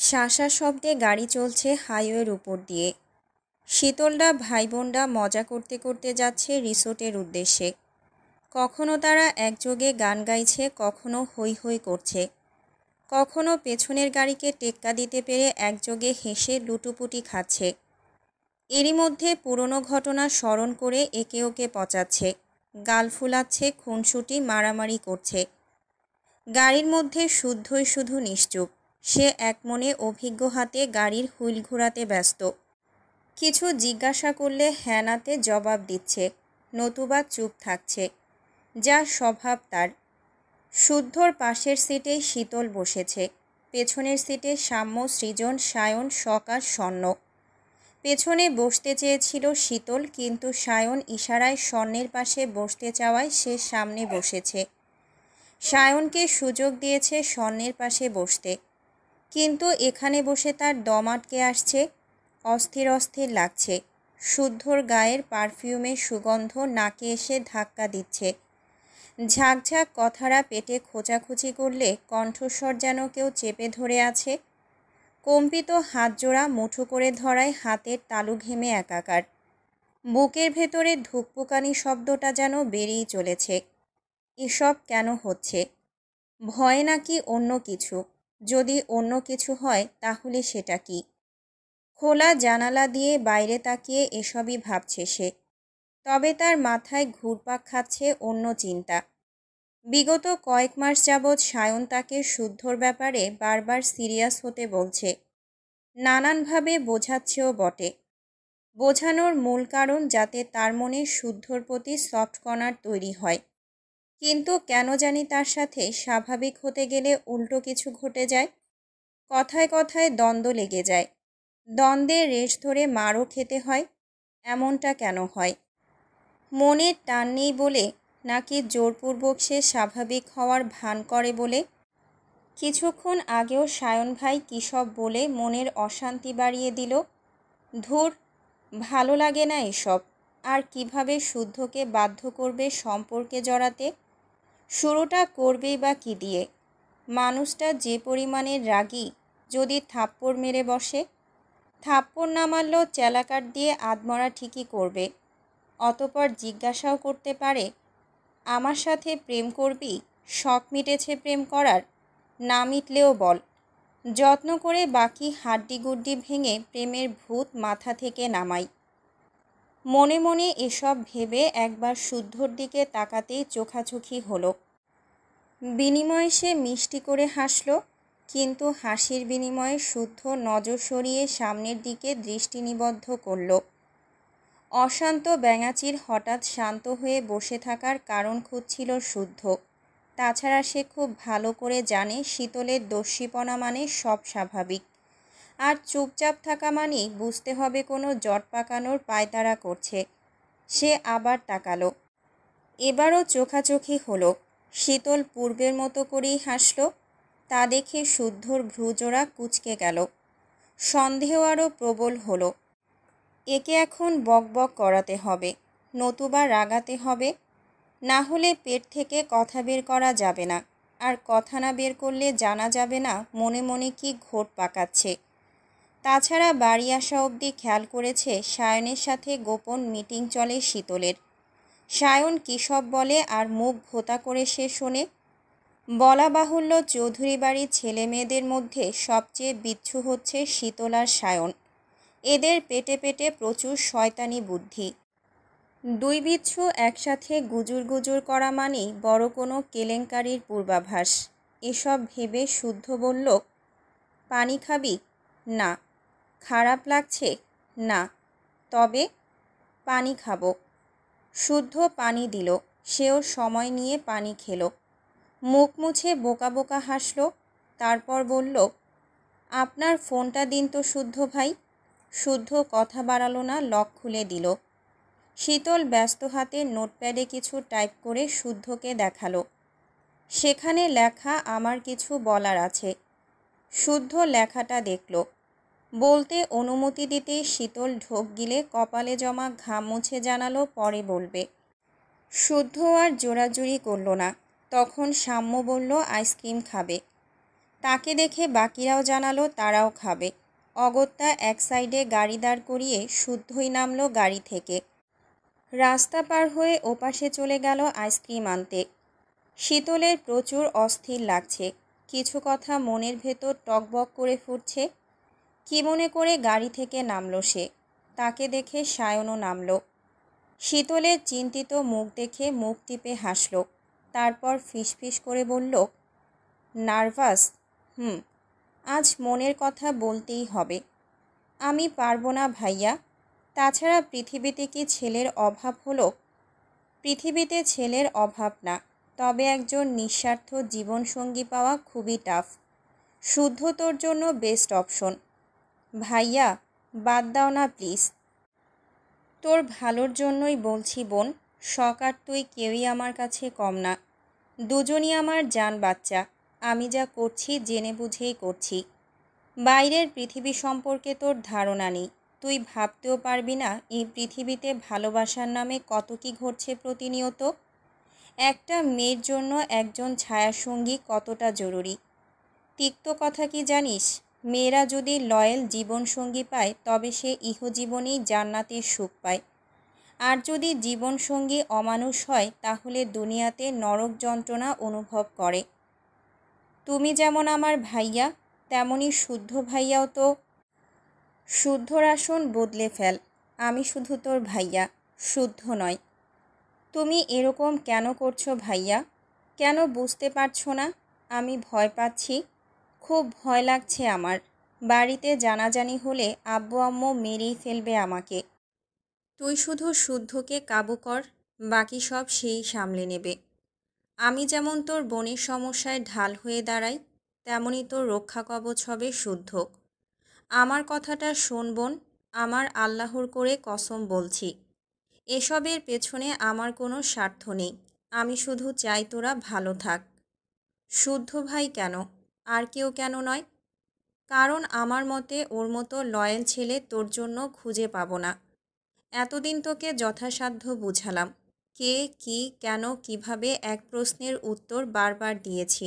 শাঁসা শব্দে গাড়ি চলছে হাইওয়ের উপর দিয়ে। শীতলরা ভাই বোনরা মজা করতে করতে যাচ্ছে রিসোর্টের উদ্দেশ্যে। কখনো তারা একযোগে গান গাইছে, কখনো হৈ হৈ করছে, কখনো পেছনের গাড়িকে টেক্কা দিতে পেরে একযোগে হেসে লুটুপুটি খাচ্ছে। এরই মধ্যে পুরনো ঘটনা স্মরণ করে একে ওকে পচাচ্ছে, গাল ফুলাচ্ছে, খুনসুটি মারামারি করছে। গাড়ির মধ্যে শুদ্ধই শুধু নিশ্চুপ। সে একমনে অভিজ্ঞ হাতে গাড়ির হুইল ঘোরাতে ব্যস্ত। কিছু জিজ্ঞাসা করলে হ্যানাতে জবাব দিচ্ছে, নতুবা চুপ থাকছে, যা স্বভাব তার। শুদ্ধর পাশের সিটে শীতল বসেছে, পেছনের সিটে সাম্য, সৃজন, সায়ন, সকাশ, স্বর্ণ। পেছনে বসতে চেয়েছিল শীতল, কিন্তু সায়ন ইশারায় স্বর্ণের পাশে বসতে চাওয়ায় সে সামনে বসেছে। সায়নকে সুযোগ দিয়েছে স্বর্ণের পাশে বসতে, কিন্তু এখানে বসে তার দম আটকে আসছে, অস্থির অস্থির লাগছে। শুদ্ধর গায়ের পারফিউমের সুগন্ধ নাকে এসে ধাক্কা দিচ্ছে। ঝাঁকঝাঁক কথারা পেটে খোঁচাখুচি করলে কণ্ঠস্বর যেন কেউ চেপে ধরে আছে। কম্পিত হাতজোড়া মুঠো করে ধরায় হাতের তালু ঘেমে একাকার। বুকের ভেতরে ধুকপুকানি শব্দটা যেন বেরিয়ে চলেছে। এসব কেন হচ্ছে? ভয় নাকি অন্য কিছু? যদি অন্য কিছু হয় তাহলে সেটা কি? খোলা জানালা দিয়ে বাইরে তাকিয়ে এসবই ভাবছে সে। তবে তার মাথায় ঘুরপাক খাচ্ছে অন্য চিন্তা। বিগত কয়েক মাস যাবৎ সায়ন তাকে শুদ্ধর ব্যাপারে বারবার সিরিয়াস হতে বলছে, নানানভাবে বোঝাচ্ছেও বটে। বোঝানোর মূল কারণ যাতে তার মনে শুদ্ধর প্রতি সফট কর্নার তৈরি হয়। কিন্তু কেন জানি তার সাথে স্বাভাবিক হতে গেলে উল্টো কিছু ঘটে যায়। কথায় কথায় দ্বন্দ্ব লেগে যায়, দ্বন্দ্বে রেশ ধরে মারও খেতে হয়। এমনটা কেন হয়? মনের টান নেই বলে, নাকি জোরপূর্বক সে স্বাভাবিক হওয়ার ভান করে বলে? কিছুক্ষণ আগেও সায়ন ভাই কী সব বলে মনের অশান্তি বাড়িয়ে দিল। ধুর, ভালো লাগে না এসব। আর কিভাবে শুদ্ধকে বাধ্য করবে সম্পর্কে জড়াতে? শুরুটা করবেই বা কী দিয়ে? মানুষটা যে পরিমাণের রাগী, যদি থাপ্পড় মেরে বসে। থাপ্পড় না মারলেও চেলাকাট দিয়ে আধমরা ঠিকই করবে। অতপর জিজ্ঞাসাও করতে পারে, আমার সাথে প্রেম করবি? শখ মিটেছে প্রেম করার? না মিটলেও বল, যত্ন করে বাকি হাড্ডিগুড্ডি ভেঙে প্রেমের ভূত মাথা থেকে নামাই। মনে মনে এসব ভেবে একবার শুদ্ধর দিকে তাকাতেই চোখাচোখি হলো। বিনিময়ে সে মিষ্টি করে হাসল, কিন্তু হাসির বিনিময়ে শুদ্ধ নজর সরিয়ে সামনের দিকে দৃষ্টি নিবদ্ধ করল। অশান্ত ব্যাঙাচির হঠাৎ শান্ত হয়ে বসে থাকার কারণ খুঁজছিল শুদ্ধ। তাছাড়া সে খুব ভালো করে জানে শীতলের দস্যিপনা মানে সব স্বাভাবিক, আর চুপচাপ থাকা মানেই বুঝতে হবে কোনো জট পাকানোর পায়তারা করছে। সে আবার তাকালো, এবারও চোখাচোখি হলো। শীতল পূর্বের মতো করেই হাসল। তা দেখে শুদ্ধর ভ্রুজোড়া কুঁচকে গেল। সন্দেহ আরও প্রবল হলো। একে এখন বকবক করাতে হবে, নতুবা রাগাতে হবে। না হলে পেট থেকে কথা বের করা যাবে না, আর কথা না বের করলে জানা যাবে না মনে মনে কি ঘোট পাকাচ্ছে। তাছাড়া বাড়ি আসা অবধি খেয়াল করেছে সায়নের সাথে গোপন মিটিং চলে শীতলের। সায়ন কী সব বলে আর মুখ ভোঁতা করে সে শোনে। বলা বাহুল্য, চৌধুরী বাড়ির ছেলে মেয়েদের মধ্যে সবচেয়ে বিচ্ছু হচ্ছে শীতল আর সায়ন। এদের পেটে পেটে প্রচুর শয়তানি বুদ্ধি। দুই বিচ্ছু একসাথে গুজুর গুজুর করা মানেই বড় কোনো কেলেঙ্কারির পূর্বাভাস। এসব ভেবে শুদ্ধ বলল, পানি খাবি? না। খারাপ লাগছে? না। তবে পানি খাবো। শুদ্ধ পানি দিল, সেও সময় নিয়ে পানি খেলো। মুখ মুছে বোকা বোকা হাসল। তারপর বলল, আপনার ফোনটা দিন তো শুদ্ধ ভাই। শুদ্ধ কথা বাড়ালো না, লক খুলে দিল। শীতল ব্যস্ত হাতে নোটপ্যাডে কিছু টাইপ করে শুদ্ধকে দেখালো। সেখানে লেখা, আমার কিছু বলার আছে। শুদ্ধ লেখাটা দেখল। বলতে অনুমতি দিতেই শীতল ঢোক গিলে কপালে জমা ঘাম মুছে জানালো পরে বলবে। শুদ্ধ আর জোরাজুরি করল না। তখন সাম্য বলল, আইসক্রিম খাবে। তাকে দেখে বাকিরাও জানালো তারাও খাবে। অগত্যা এক সাইডে গাড়ি দাঁড় করিয়ে শুদ্ধই নামলো গাড়ি থেকে। রাস্তা পার হয়ে ওপাশে চলে গেল আইসক্রিম আনতে। শীতলের প্রচুর অস্থির লাগছে। কিছু কথা মনের ভেতর টকবক করে ফুটছে। কি মনে করে গাড়ি থেকে নামলো সে। তাকে দেখে সায়নও নামলো। শীতলের চিন্তিত মুখ দেখে মুখ টিপে হাসল। তারপর ফিসফিস করে বলল, নার্ভাস? আজ মনের কথা বলতেই হবে। আমি পারবো না ভাইয়া। তাছাড়া পৃথিবীতে কি ছেলের অভাব হলো? পৃথিবীতে ছেলের অভাব না, তবে একজন নিঃস্বার্থ জীবনসঙ্গী পাওয়া খুবই টাফ। শুদ্ধ তোর জন্য বেস্ট অপশন। ভাইয়া বাদ দাও না প্লিজ। তোর ভালোর জন্যই বলছি বোন। শখ আর তুই কেউই আমার কাছে কম না। দুজনই আমার জান বাচ্চা। আমি যা করছি জেনে বুঝেই করছি। বাইরের পৃথিবী সম্পর্কে তোর ধারণা নেই। তুই ভাবতেও পারবি না এই পৃথিবীতে ভালোবাসার নামে কত কি ঘটছে প্রতিনিয়ত। একটা মেয়ের জন্য একজন ছায়াসঙ্গী কতটা জরুরি। তিক্ত কথা কি জানিস? মেয়েরা যদি লয়াল জীবনসঙ্গী পায় তবে সে ইহজীবনেই জান্নাতের সুখ পায়। আর যদি জীবনসঙ্গী অমানুষ হয় তাহলে দুনিয়াতে নরক যন্ত্রণা অনুভব করে। তুমি যেমন আমার ভাইয়া, তেমনি শুদ্ধ ভাইয়াও তো। শুদ্ধর আসন বদলে ফেল। আমি শুধু তোর ভাইয়া, শুদ্ধ নয়। তুমি এরকম কেন করছো ভাইয়া? কেন বুঝতে পারছো না? আমি ভয় পাচ্ছি, খুব ভয় লাগছে আমার। বাড়িতে জানাজানি হলে আব্বু আম্মু মেরেই ফেলবে আমাকে। তুই শুধু শুদ্ধকে কাবু কর, বাকি সব সেই সামলে নেবে। আমি যেমন তোর বোনের সমস্যায় ঢাল হয়ে দাঁড়াই, তেমনি তোর রক্ষা কবচ হবে শুদ্ধ। আমার কথাটা শোন বোন, আমার আল্লাহর করে কসম বলছি, এসবের পেছনে আমার কোনো স্বার্থ নেই। আমি শুধু চাই তোরা ভালো থাক। শুদ্ধ ভাই কেন, আর কেউ কেন নয়? কারণ আমার মতে ওর মতো লয়াল ছেলে তোর জন্য খুঁজে পাবো না। এতদিন তোকে যথাসাধ্য বুঝালাম, কে, কি, কেন, কিভাবে এক প্রশ্নের উত্তর বারবার দিয়েছি।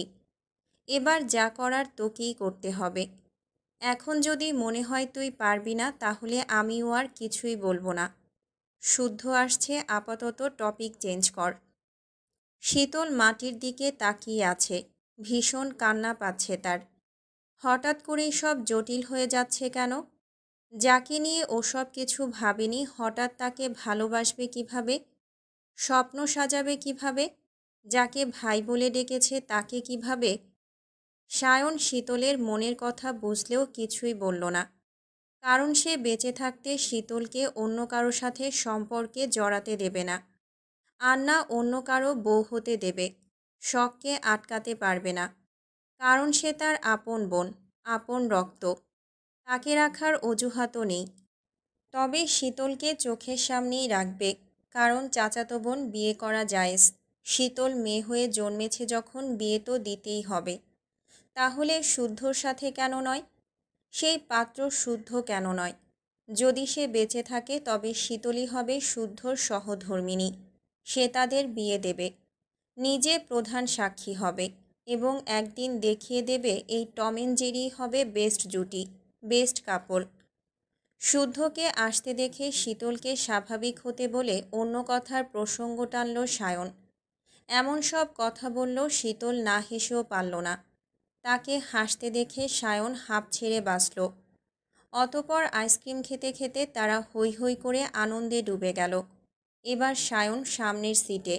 এবার যা করার তোকেই করতে হবে। এখন যদি মনে হয় তুই পারবি না তাহলে আমিও আর কিছুই বলবো না। শুদ্ধ আসছে, আপাতত টপিক চেঞ্জ কর। শীতল মাটির দিকে তাকিয়ে আছে। ভীষণ কান্না পাচ্ছে তার। হঠাৎ করেই সব জটিল হয়ে যাচ্ছে কেন? যাকে নিয়ে ওসব কিছু ভাবেনি হঠাৎ তাকে ভালোবাসবে কিভাবে? স্বপ্ন সাজাবে কিভাবে? যাকে ভাই বলে ডেকেছে তাকে কিভাবে? সায়ন শীতলের মনের কথা বুঝলেও কিছুই বলল না। কারণ সে বেঁচে থাকতে শীতলকে অন্য কারো সাথে সম্পর্কে জড়াতে দেবে না। আর না অন্য কারো বউ হতে দেবে। শখকে আটকাতে পারবে না। কারণ সে তার আপন বোন, আপন রক্ত। তাকে রাখার অজুহাতও নেই। তবে শীতলকে চোখের সামনেই রাখবে, কারণ চাচাতো বোন বিয়ে করা জায়েজ। শীতল মেয়ে হয়ে জন্মেছে যখন বিয়ে তো দিতেই হবে। তাহলে শুদ্ধর সাথে কেন নয়? সেই পাত্র শুদ্ধ কেন নয়? যদি সে বেঁচে থাকে তবে শীতলই হবে শুদ্ধর সহধর্মিণী। সে তাদের বিয়ে দেবে, নিজে প্রধান সাক্ষী হবে এবং একদিন দেখিয়ে দেবে এই টম অ্যান্ড জেরি হবে বেস্ট জুটি, বেস্ট কাপল। শুদ্ধকে আসতে দেখে শীতলকে স্বাভাবিক হতে বলে অন্য কথার প্রসঙ্গ টানল সায়ন। এমন সব কথা বলল শীতল না হেসেও পারল না। তাকে হাসতে দেখে সায়ন হাঁপ ছেড়ে বাঁচল। অতপর আইসক্রিম খেতে খেতে তারা হৈ হৈ করে আনন্দে ডুবে গেল। এবার সায়ন সামনের সিটে,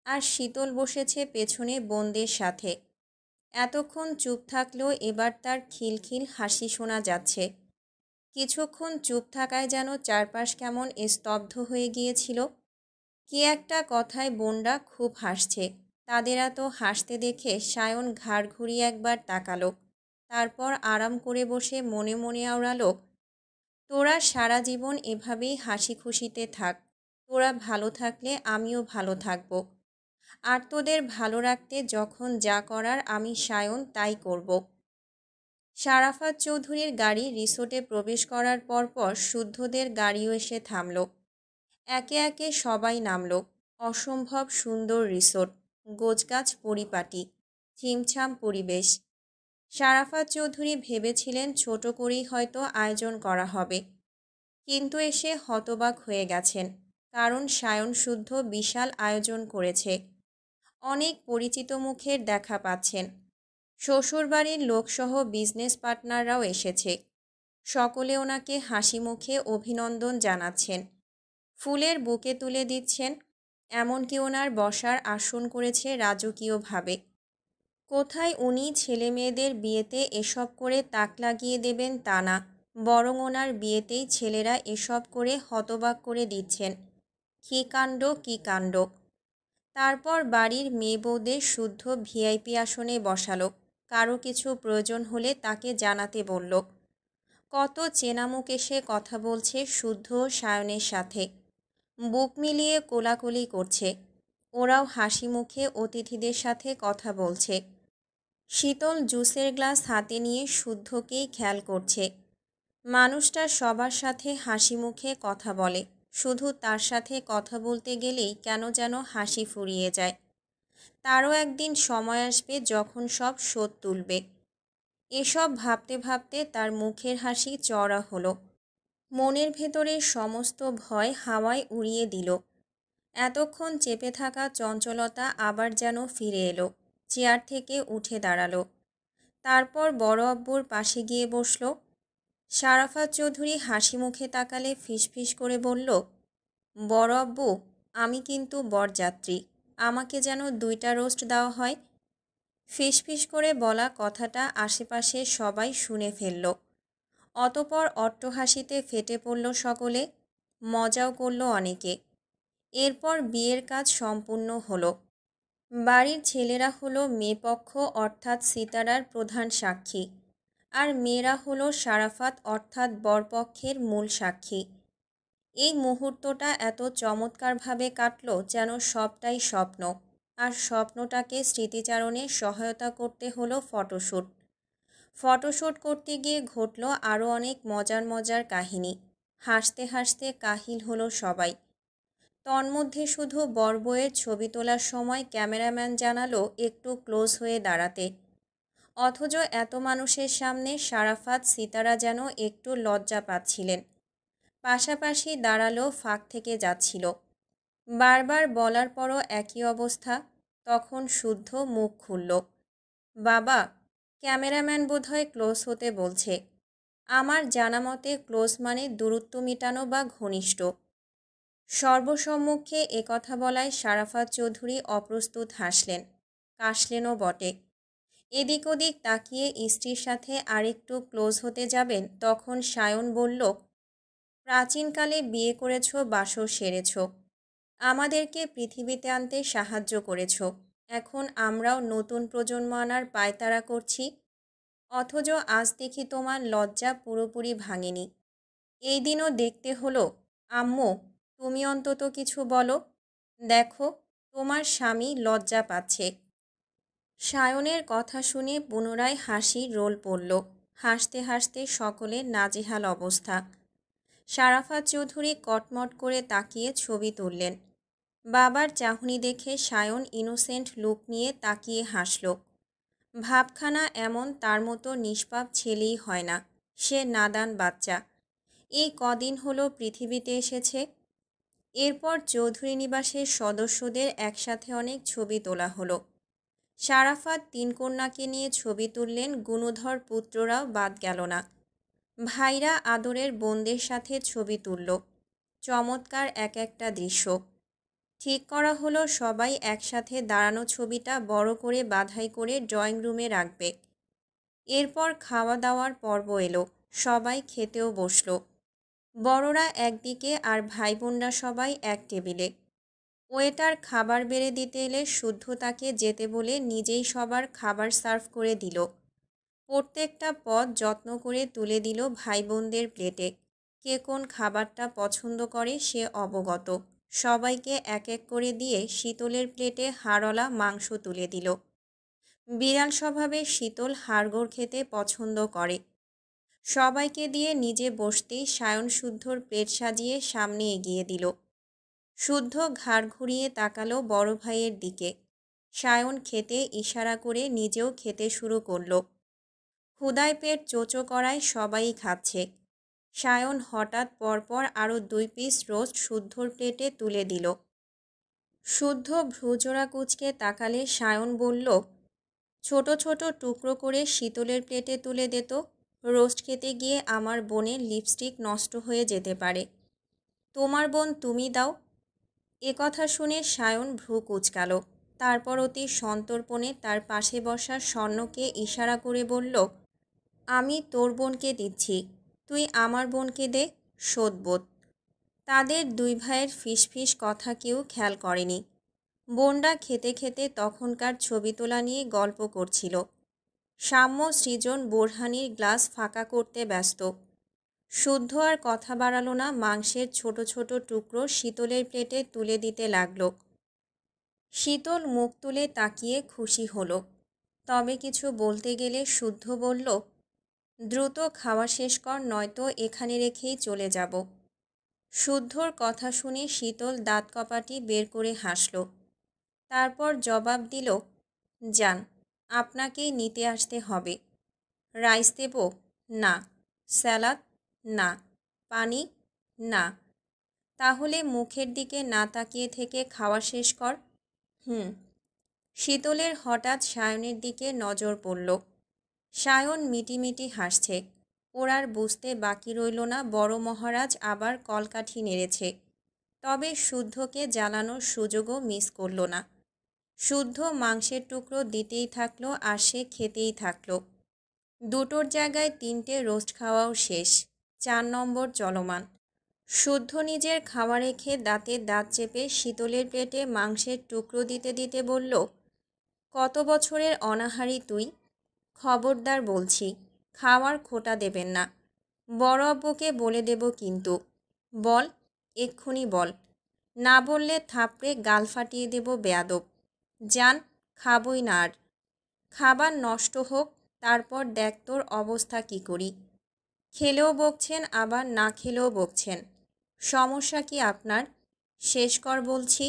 আর শীতল বসেছে পেছনে বোনদের সাথে। এতক্ষণ চুপ থাকলেও এবার তার খিলখিল হাসি শোনা যাচ্ছে। কিছুক্ষণ চুপ থাকায় যেন চারপাশ কেমন স্তব্ধ হয়ে গিয়েছিল। কি একটা কথায় বোনরা খুব হাসছে। তাদের এত হাসতে দেখে সায়ন ঘাড় ঘুরিয়ে একবার তাকালো। তারপর আরাম করে বসে মনে মনে আওড়ালো, তোরা সারা জীবন এভাবেই হাসি খুশিতে থাক। তোরা ভালো থাকলে আমিও ভালো থাকব। আর তোদের ভালো রাখতে যখন যা করার আমি সায়ন তাই করব। শারাফাত চৌধুরীর গাড়ি রিসোর্টে প্রবেশ করার পরপর শুদ্ধদের গাড়িও এসে থামল। একে একে সবাই নামল। অসম্ভব সুন্দর রিসোর্ট, গোছগাছ পরিপাটি, ছিমছাম পরিবেশ। শারাফাত চৌধুরী ভেবেছিলেন ছোট করেই হয়তো আয়োজন করা হবে, কিন্তু এসে হতবাক হয়ে গেছেন, কারণ সায়ন শুদ্ধ বিশাল আয়োজন করেছে। অনেক পরিচিত মুখের দেখা পাচ্ছেন। শ্বশুরবাড়ির লোকসহ বিজনেস পার্টনাররাও এসেছে। সকলে ওনাকে হাসি মুখে অভিনন্দন জানাচ্ছেন, ফুলের বুকে তুলে দিচ্ছেন, এমনকি ওনার বসার আসন করেছে রাজকীয়ভাবে। কোথায় উনি ছেলে মেয়েদের বিয়েতে এসব করে তাক লাগিয়ে দেবেন তা না, বরং ওনার বিয়েতেই ছেলেরা এসব করে হতবাক করে দিচ্ছেন। কী কাণ্ড, কী কাণ্ড! তারপর বাড়ির মেয়ে বউদের শুদ্ধ ভিআইপি আসনে বসালো। কারো কিছু প্রয়োজন হলে তাকে জানাতে বলল। কত চেনা মুখ এসে কথা বলছে শুদ্ধ সায়নের সাথে, বুক মিলিয়ে কোলাকুলি করছে। ওরাও হাসি মুখে অতিথিদের সাথে কথা বলছে। শীতল জুসের গ্লাস হাতে নিয়ে শুদ্ধকেই খেয়াল করছে। মানুষটা সবার সাথে হাসি মুখে কথা বলে, শুধু তার সাথে কথা বলতে গেলেই কেন যেন হাসি ফুরিয়ে যায়। তারও একদিন সময় আসবে যখন সব শোধ তুলবে। এসব ভাবতে ভাবতে তার মুখের হাসি চওড়া হলো। মনের ভেতরের সমস্ত ভয় হাওয়ায় উড়িয়ে দিল। এতক্ষণ চেপে থাকা চঞ্চলতা আবার যেন ফিরে এলো। চেয়ার থেকে উঠে দাঁড়ালো। তারপর বড় আব্বুর পাশে গিয়ে বসল। শারাফাত চৌধুরী হাসি মুখে তাকালে ফিসফিস করে বলল, বড় আব্বু, আমি কিন্তু বরযাত্রী, আমাকে যেন 2টা রোস্ট দেওয়া হয়। ফিসফিস করে বলা কথাটা আশেপাশে সবাই শুনে ফেলল। অতপর অট্টহাসিতে ফেটে পড়ল সকলে, মজাও করল অনেকে। এরপর বিয়ের কাজ সম্পূর্ণ হলো। বাড়ির ছেলেরা হলো মেয়েপক্ষ অর্থাৎ সিতারার প্রধান সাক্ষী, আর মেয়েরা হলো শারাফাত অর্থাৎ বরপক্ষের মূল সাক্ষী। এই মুহূর্তটা এত চমৎকারভাবে কাটল যেন সবটাই স্বপ্ন, আর স্বপ্নটাকে স্মৃতিচারণে সহায়তা করতে হলো ফটোশ্যুট। ফটোশ্যুট করতে গিয়ে ঘটল আরও অনেক মজার মজার কাহিনী। হাসতে হাসতে কাহিল হলো সবাই। তন্মধ্যে শুধু বরবউয়ের ছবি তোলার সময় ক্যামেরাম্যান জানালো একটু ক্লোজ হয়ে দাঁড়াতে। অথচ এত মানুষের সামনে শারাফাত সিতারা যেন একটু লজ্জা পাচ্ছিলেন। পাশাপাশি দাঁড়ালো ফাঁক থেকে যাচ্ছিল। বারবার বলার পরও একই অবস্থা। তখন শুদ্ধ মুখ খুলল, বাবা, ক্যামেরাম্যান বোধহয় ক্লোজ হতে বলছে। আমার জানা মতে ক্লোজ মানে দূরত্ব মেটানো বা ঘনিষ্ঠ। সর্বসম্মুখে একথা বলায় শারাফাত চৌধুরী অপ্রস্তুত হাসলেন, কাশলেনও বটে। এদিক ওদিক তাকিয়ে স্ত্রীর সাথে আরেকটু ক্লোজ হতে যাবেন, তখন সায়ন বলল, প্রাচীনকালে বিয়ে করেছ, বাসর সেরেছ, আমাদেরকে পৃথিবীতে আনতে সাহায্য করেছ, এখন আমরাও নতুন প্রজন্ম আনার পায়তারা করছি, অথচ আজ দেখি তোমার লজ্জা পুরোপুরি ভাঙেনি। এই দিনও দেখতে হলো। আম্মু, তুমি অন্তত কিছু বলো। দেখো, তোমার স্বামী লজ্জা পাচ্ছে। সায়নের কথা শুনে পুনরায় হাসির রোল পড়ল। হাসতে হাসতে সকলের নাজেহাল অবস্থা। শারাফাত চৌধুরী কটমট করে তাকিয়ে ছবি তুললেন। বাবার চাহনি দেখে সায়ন ইনোসেন্ট লুক নিয়ে তাকিয়ে হাসল। ভাবখানা এমন, তার মতো নিষ্পাপ ছেলেই হয় না, সে নাদান বাচ্চা। এই কদিন হলো পৃথিবীতে এসেছে। এরপর চৌধুরী নিবাসের সদস্যদের একসাথে অনেক ছবি তোলা হলো। শারাফাত 3 কন্যাকে নিয়ে ছবি তুললেন, গুণধর পুত্ররাও বাদ গেল না। ভাইরা আদরের বোনদের সাথে ছবি তুলল। চমৎকার এক একটা দৃশ্য। ঠিক করা হলো সবাই একসাথে দাঁড়ানো ছবিটা বড় করে বাঁধাই করে ড্রয়িং রুমে রাখবে। এরপর খাওয়া দাওয়ার পর্ব এলো। সবাই খেতেও বসল। বড়রা একদিকে আর ভাই বোনরা সবাই এক টেবিলে। ওয়েটার খাবার বেড়ে দিতে এলে শুদ্ধ তাকে যেতে বলে নিজেই সবার খাবার সার্ভ করে দিল। প্রত্যেকটা পদ যত্ন করে তুলে দিল ভাই বোনদের প্লেটে। কে কোন খাবারটা পছন্দ করে সে অবগত। সবাইকে এক এক করে দিয়ে শীতলের প্লেটে হাড়ওয়ালা মাংস তুলে দিল। বিড়াল স্বভাবের শীতল হাড়গোড় খেতে পছন্দ করে। সবাইকে দিয়ে নিজে বসতেই সায়ন শুদ্ধর প্লেট সাজিয়ে সামনে এগিয়ে দিল। শুদ্ধ ঘাড় ঘুরিয়ে তাকালো বড় ভাইয়ের দিকে। সায়ন খেতে ইশারা করে নিজেও খেতে শুরু করল। ক্ষুধায় পেট চোচো করায় সবাই খাচ্ছে। সায়ন হঠাৎ পরপর আরও 2 পিস রোস্ট শুদ্ধর প্লেটে তুলে দিল। শুদ্ধ ভ্রুজোড়া কুঁচকে তাকালে সায়ন বলল, ছোট ছোট টুকরো করে শীতলের প্লেটে তুলে দে তো। রোস্ট খেতে গিয়ে আমার বোনের লিপস্টিক নষ্ট হয়ে যেতে পারে। তোমার বোন তুমি দাও। এ কথা শুনে সায়ন ভ্রু কুঁচকাল। তারপর অতি সন্তর্পণে তার পাশে বসা স্বর্ণকে ইশারা করে বলল, আমি তোর বোনকে দিচ্ছি, তুই আমার বোনকে দে। শোধবোধ। তাদের 2 ভাইয়ের ফিসফিস কথা কেউ খেয়াল করেনি। বোনরা খেতে খেতে তখনকার ছবি তোলা নিয়ে গল্প করছিল। সাম্য সৃজন বোরহানির গ্লাস ফাঁকা করতে ব্যস্ত। শুদ্ধ আর কথা বাড়ালো না, মাংসের ছোট ছোট টুকরো শীতলের প্লেটে তুলে দিতে লাগল। শীতল মুখ তুলে তাকিয়ে খুশি হলো। তবে কিছু বলতে গেলে শুদ্ধ বলল, দ্রুত খাওয়া শেষ কর, নয়তো এখানে রেখেই চলে যাব। শুদ্ধর কথা শুনে শীতল দাঁত কপাটি বের করে হাসল। তারপর জবাব দিল, যান, আপনাকেই নিতে আসতে হবে। রাইস দেব? না। স্যালাড? না। পানি? না। তাহলে মুখের দিকে না তাকিয়ে থেকে খাওয়া শেষ কর। হুম। শীতলের হঠাৎ সায়নের দিকে নজর পড়ল। সায়ন মিটিমিটি হাসছে। ওর আর বুঝতে বাকি রইল না বড় মহারাজ আবার কলকাঠি নেড়েছে। তবে শুদ্ধকে জ্বালানোর সুযোগও মিস করল না। শুদ্ধ মাংসের টুকরো দিতেই থাকলো আর সে খেতেই থাকলো। দুটোর জায়গায় 3টে রোস্ট খাওয়াও শেষ। 4 নম্বর চলমান। শুদ্ধ নিজের খাওয়া রেখে দাঁতে দাঁত চেপে শীতলের প্লেটে মাংসের টুকরো দিতে দিতে বলল, কত বছরের অনাহারী তুই? খবরদার বলছি, খাওয়ার খোটা দেবেন না। বড় আব্বুকে বলে দেব কিন্তু। বল, এক্ষুনি বল। না বললে থাপড়ে গাল ফাটিয়ে দেব বেয়াদব। যান, খাবই না আর। খাবার নষ্ট হোক, তারপর দেখ তোর অবস্থা কী করি। খেলেও বকছেন, আবার না খেলেও বকছেন। সমস্যা কি আপনার? শেষ কর বলছি।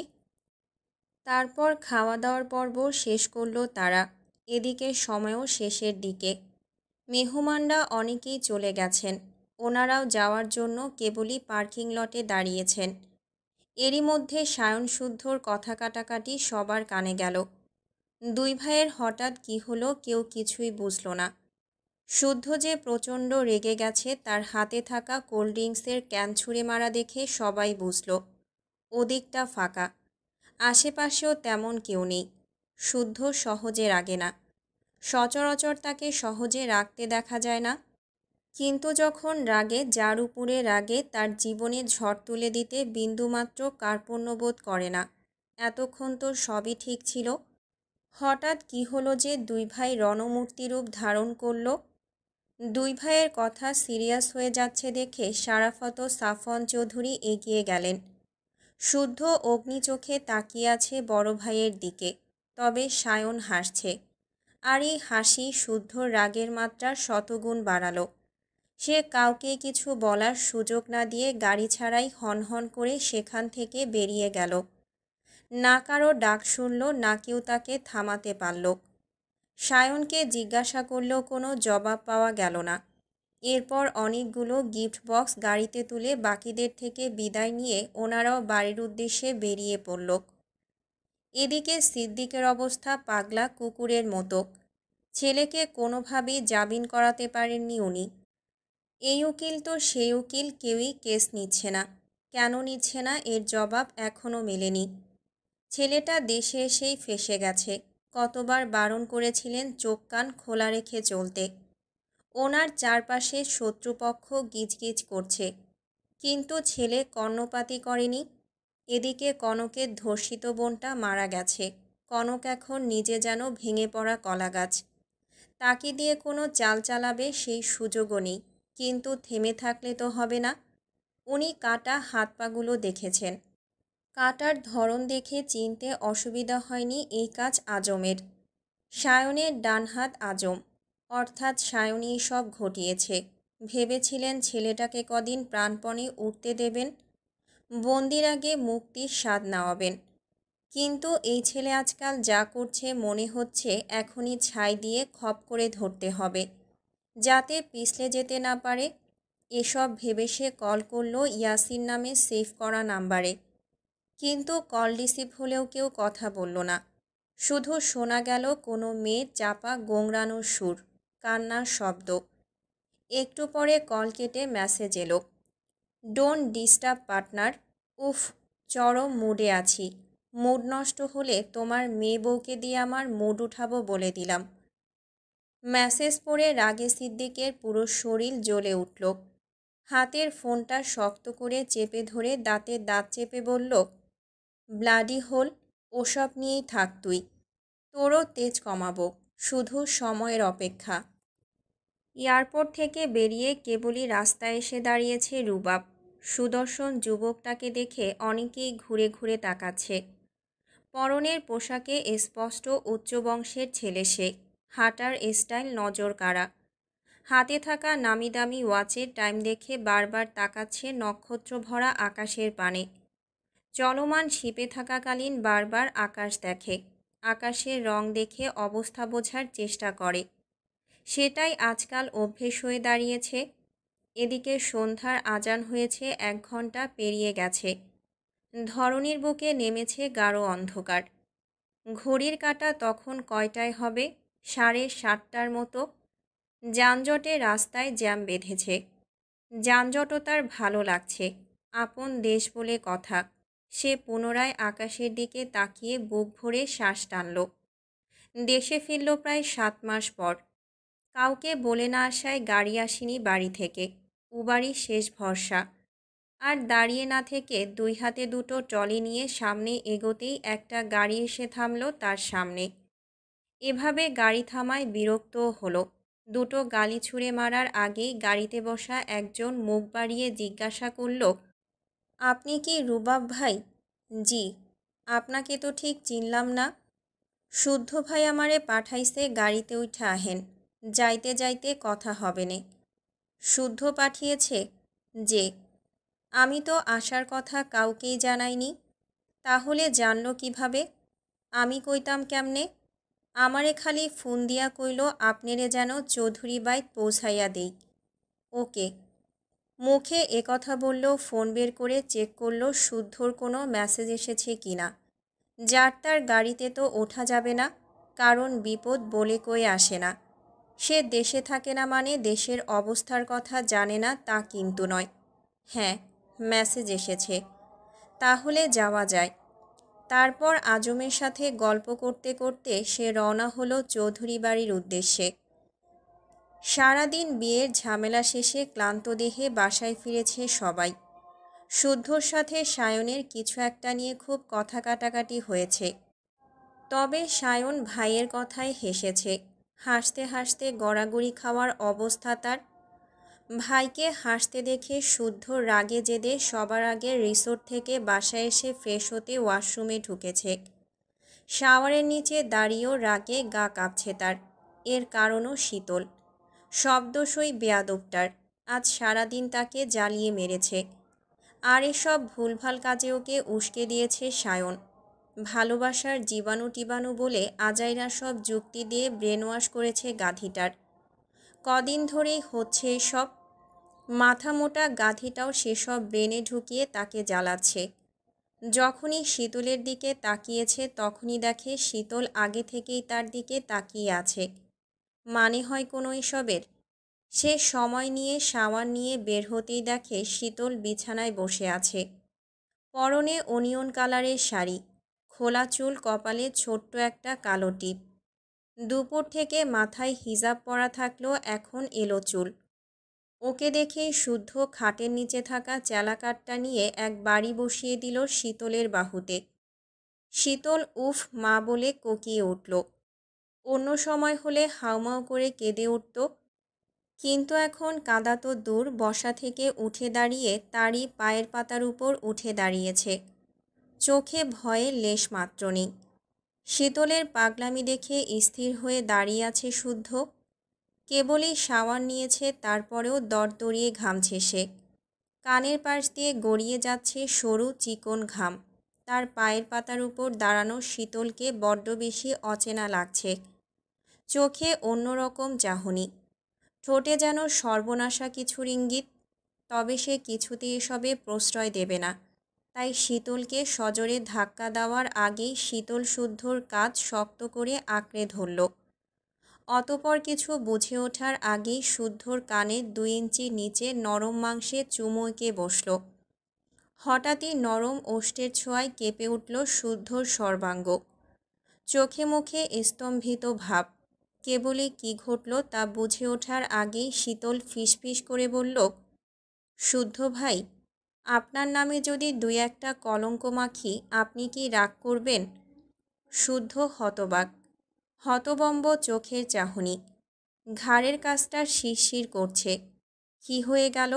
তারপর খাওয়া দাওয়ার পর্ব শেষ করলো তারা। এদিকে সময়ও শেষের দিকে। মেহমানরা অনেকেই চলে গেছেন। ওনারাও যাওয়ার জন্য কেবলই পার্কিং লটে দাঁড়িয়েছেন। এরই মধ্যে সায়ন শুদ্ধর কথা কাটাকাটি সবার কানে গেল। 2 ভাইয়ের হঠাৎ কী হলো কেউ কিছুই বুঝল না। শুদ্ধ যে প্রচণ্ড রেগে গেছে তার হাতে থাকা কোল্ড ড্রিঙ্কসের ক্যান ছুঁড়ে মারা দেখে সবাই বুঝল। ওদিকটা ফাঁকা। আশেপাশেও তেমন কেউ নেই। শুদ্ধ সহজে রাগে না। সচরাচর তাকে সহজে রাগতে দেখা যায় না। কিন্তু যখন রাগে, যার উপরে রাগে তার জীবনে ঝড় তুলে দিতে বিন্দুমাত্র কার্পণ্যবোধ করে না। এতক্ষণ তো সবই ঠিক ছিল। হঠাৎ কী হলো যে 2 ভাই রণমূর্তি রূপ ধারণ করল? 2 ভাইয়ের কথা সিরিয়াস হয়ে যাচ্ছে দেখে শারাফত ও সাফওয়ান চৌধুরী এগিয়ে গেলেন। শুদ্ধ অগ্নি চোখে তাকিয়ে আছে বড় ভাইয়ের দিকে। তবে সায়ন হাসছে। আর এই হাসি শুদ্ধর রাগের মাত্রা শতগুণ বাড়ালো। সে কাউকে কিছু বলার সুযোগ না দিয়ে গাড়ি ছাড়াই হনহন করে সেখান থেকে বেরিয়ে গেল। না কারো ডাক শুনল, না কেউ তাকে থামাতে পারল। সায়নকে জিজ্ঞাসা করলেও কোনো জবাব পাওয়া গেল না। এরপর অনেকগুলো গিফট বক্স গাড়িতে তুলে বাকিদের থেকে বিদায় নিয়ে ওনারাও বাড়ির উদ্দেশ্যে বেরিয়ে পড়ল। এদিকে সিদ্দিকের অবস্থা পাগলা কুকুরের মতো। ছেলেকে কোনোভাবেই জামিন করাতে পারেননি উনি। এই উকিল তো সেই উকিল, কেউই কেস নিচ্ছে না। কেন নিচ্ছে না এর জবাব এখনও মেলেনি। ছেলেটা দেশে এসেই ফেঁসে গেছে। কতবার বারণ করেছিলেন চোখ কান খোলা রেখে চলতে। ওনার চারপাশে শত্রুপক্ষ গিজগিজ করছে, কিন্তু ছেলে কর্ণপাতই করেনি। এদিকে কনকের ধর্ষিত বোনটা মারা গেছে। কনক এখন নিজে যেন ভেঙে পড়া কলাগাছ। তাকে দিয়ে কোনো চাল চালাবে সেই সুযোগও নেই। কিন্তু থেমে থাকলে তো হবে না। উনি কাটা হাত পাগুলো দেখেছেন। কাটার ধরন দেখে চিনতে অসুবিধা হয়নি এই কাজ আজমের। সায়নের ডান হাত আজম, অর্থাৎ সায়নই সব ঘটিয়েছে। ভেবেছিলেন ছেলেটাকে কদিন প্রাণপণে উঠতে দেবেন, বন্দির আগে মুক্তির স্বাদ নেওয়াবেন। কিন্তু এই ছেলে আজকাল যা করছে মনে হচ্ছে এখনই ছাই দিয়ে খপ করে ধরতে হবে। যাতে পিছলে যেতে না পারে। এসব ভেবে সে কল করলো ইয়াসিন নামে সেভ করা নাম্বারে। কিন্তু কল রিসিভ হলেও কেউ কথা বলল না। শুধু শোনা গেল কোনো মেয়ের চাপা গোংরানোর সুর, কান্নার শব্দ। একটু পরে কল কেটে মেসেজ এলো, ডোন্ট ডিস্টার্ব পার্টনার। উফ, চরম মুডে আছি। মুড নষ্ট হলে তোমার মেয়ে বউকে দিয়ে আমার মুড উঠাবো বলে দিলাম। মেসেজ পড়ে রাগে সিদ্দিকের পুরো শরীর জ্বলে উঠল। হাতের ফোনটা শক্ত করে চেপে ধরে দাঁতে দাঁত চেপে বলল, ব্লাডি হোল, ওসব নিয়েই থাক তুই। তোরও তেজ কমাবো, শুধু সময়ের অপেক্ষা। এয়ারপোর্ট থেকে বেরিয়ে কেবলই রাস্তায় এসে দাঁড়িয়েছে রুবাব। সুদর্শন যুবকটাকে দেখে অনেকেই ঘুরে ঘুরে তাকাচ্ছে। পরনের পোশাকে স্পষ্ট উচ্চবংশের ছেলে সে। হাঁটার স্টাইল নজর কাড়া। হাতে থাকা নামি দামি ওয়াচের টাইম দেখে বারবার তাকাচ্ছে নক্ষত্র ভরা আকাশের পানে। চলমান শিপে থাকাকালীন বারবার আকাশ দেখে। আকাশের রং দেখে অবস্থা বোঝার চেষ্টা করে। সেটাই আজকাল অভ্যেস হয়ে দাঁড়িয়েছে। এদিকে সন্ধ্যার আজান হয়েছে, 1 ঘন্টা পেরিয়ে গেছে। ধরণীর বুকে নেমেছে গাঢ় অন্ধকার। ঘড়ির কাঁটা তখন কয়টায় হবে? 7:30টার মতো। যানজটে রাস্তায় জ্যাম বেঁধেছে। যানজটও তার ভালো লাগছে। আপন দেশ বলে কথা। সে পুনরায় আকাশের দিকে তাকিয়ে বুক ভরে শ্বাস টানল। দেশে ফিরল প্রায় 7 মাস পর। কাউকে বলে না আসায় গাড়ি আসেনি বাড়ি থেকে। উবারই শেষ ভরসা। আর দাঁড়িয়ে না থেকে 2 হাতে দুটো ট্রলি নিয়ে সামনে এগোতেই একটা গাড়ি এসে থামল তার সামনে। এভাবে গাড়ি থামায় বিরক্তও হলো। দুটো গালি ছুঁড়ে মারার আগেই গাড়িতে বসা একজন মুখ বাড়িয়ে জিজ্ঞাসা করল, আপনি কি রুবাব ভাই? জি। আপনাকে তো ঠিক চিনলাম না। শুদ্ধ ভাই আমারে পাঠাইছে গাড়িতে উঠা আহেন, যাইতে যাইতে কথা হবেনে। শুদ্ধ পাঠিয়েছে? যে। আমি তো আসার কথা কাউকেই জানাইনি। তাহলে জানলো কিভাবে? আমি কইতাম কেমনে? আমারে খালি ফোন দিয়া কইল আপনেরে যেন চৌধুরী বাইত পৌঁছাইয়া দেই। ওকে। মুখে একথা বললেও ফোন বের করে চেক করলো শুদ্ধর কোনো মেসেজ এসেছে কিনা। যার তার গাড়িতে তো ওঠা যাবে না, কারণ বিপদ বলে কয়ে আসে না। সে দেশে থাকে না মানে দেশের অবস্থার কথা জানে না তা কিন্তু নয়। হ্যাঁ, মেসেজ এসেছে। তাহলে যাওয়া যায়। তারপর আজমের সাথে গল্প করতে করতে সে রওনা হলো চৌধুরী বাড়ির উদ্দেশ্যে। সারাদিন বিয়ের ঝামেলা শেষে ক্লান্ত দেহে বাসায় ফিরেছে সবাই। শুদ্ধর সাথে সায়নের কিছু একটা নিয়ে খুব কথা কাটাকাটি হয়েছে। তবে সায়ন ভাইয়ের কথায় হেসেছে। হাসতে হাসতে গড়াগড়ি খাওয়ার অবস্থা তার। ভাইকে হাসতে দেখে শুদ্ধ রাগে জেদে সবার আগে রিসোর্ট থেকে বাসায় এসে ফ্রেশ হতে ওয়াশরুমে ঢুকেছে। শাওয়ারের নিচে দাঁড়িয়েও রাগে গা কাঁপছে তার। এর কারণও শীতল। শব্দসই বেয়াদবটার। আজ সারাদিন তাকে জ্বালিয়ে মেরেছে। আর এসব ভুলভাল কাজে ওকে উস্কে দিয়েছে সায়ন। ভালোবাসার জীবাণু টিবাণু বলে আজাইরা সব যুক্তি দিয়ে ব্রেনওয়াশ করেছে গাধীটার। কদিন ধরেই হচ্ছে এসব। মাথা মোটা গাধীটাও সেসব ব্রেনে ঢুকিয়ে তাকে জ্বালাচ্ছে। যখনই শীতলের দিকে তাকিয়েছে তখনই দেখে শীতল আগে থেকেই তার দিকে তাকিয়ে আছে। মানে হয় কোনো এসবের? সে সময় নিয়ে শাওয়ার নিয়ে বের হতেই দেখে শীতল বিছানায় বসে আছে। পরনে অনিয়ন কালারের শাড়ি, খোলা চুল, কপালে ছোট্ট একটা কালো টিপ। দুপুর থেকে মাথায় হিজাব পরা থাকলেও এখন এলো চুল। ওকে দেখেই শুদ্ধ খাটের নিচে থাকা চেলাকাঠটা নিয়ে এক বাড়ি বসিয়ে দিল শীতলের বাহুতে। শীতল উফ মা বলে কোকিয়ে উঠল। অন্য সময় হলে হাউমাউ করে কেঁদে উঠত, কিন্তু এখন কাঁদা তো দূর, বসা থেকে উঠে দাঁড়িয়ে তারই পায়ের পাতার উপর উঠে দাঁড়িয়েছে। চোখে ভয়ে লেশ মাত্র নেই। শীতলের পাগলামি দেখে স্থির হয়ে দাঁড়িয়ে আছে শুদ্ধ। কেবলই শাওয়ার নিয়েছে, তারপরেও দরদরিয়ে ঘামছে সে। কানের পাশ দিয়ে গড়িয়ে যাচ্ছে সরু চিকন ঘাম। তার পায়ের পাতার উপর দাঁড়ানো শীতলকে বড্ড বেশি অচেনা লাগছে। চোখে অন্যরকম চাহনি। ঠোঁটে যেন সর্বনাশা কিছুর ইঙ্গিত। তবে সে কিছুতেই এসবে প্রশ্রয় দেবে না। তাই শীতলকে সজোরে ধাক্কা দেওয়ার আগেই শীতল শুদ্ধর কাঁধ শক্ত করে আঁকড়ে ধরল। অতপর কিছু বুঝে ওঠার আগেই শুদ্ধর কানে 2 ইঞ্চি নিচে নরম মাংসে চুমু এঁকে বসল। হঠাৎই নরম ওষ্ঠের ছোঁয়ায় কেঁপে উঠল শুদ্ধর সর্বাঙ্গ। চোখে মুখে স্তম্ভিত ভাব। কেবলই কি ঘটল তা বুঝে ওঠার আগেই শীতল ফিসফিস করে বলল, শুদ্ধ ভাই, আপনার নামে যদি 2-1টা কলঙ্ক মাখি আপনি কি রাগ করবেন? শুদ্ধ হতবাক, হতবম্ব চোখের চাহনি। ঘাড়ের কাছটা শিরশির করছে। কি হয়ে গেল?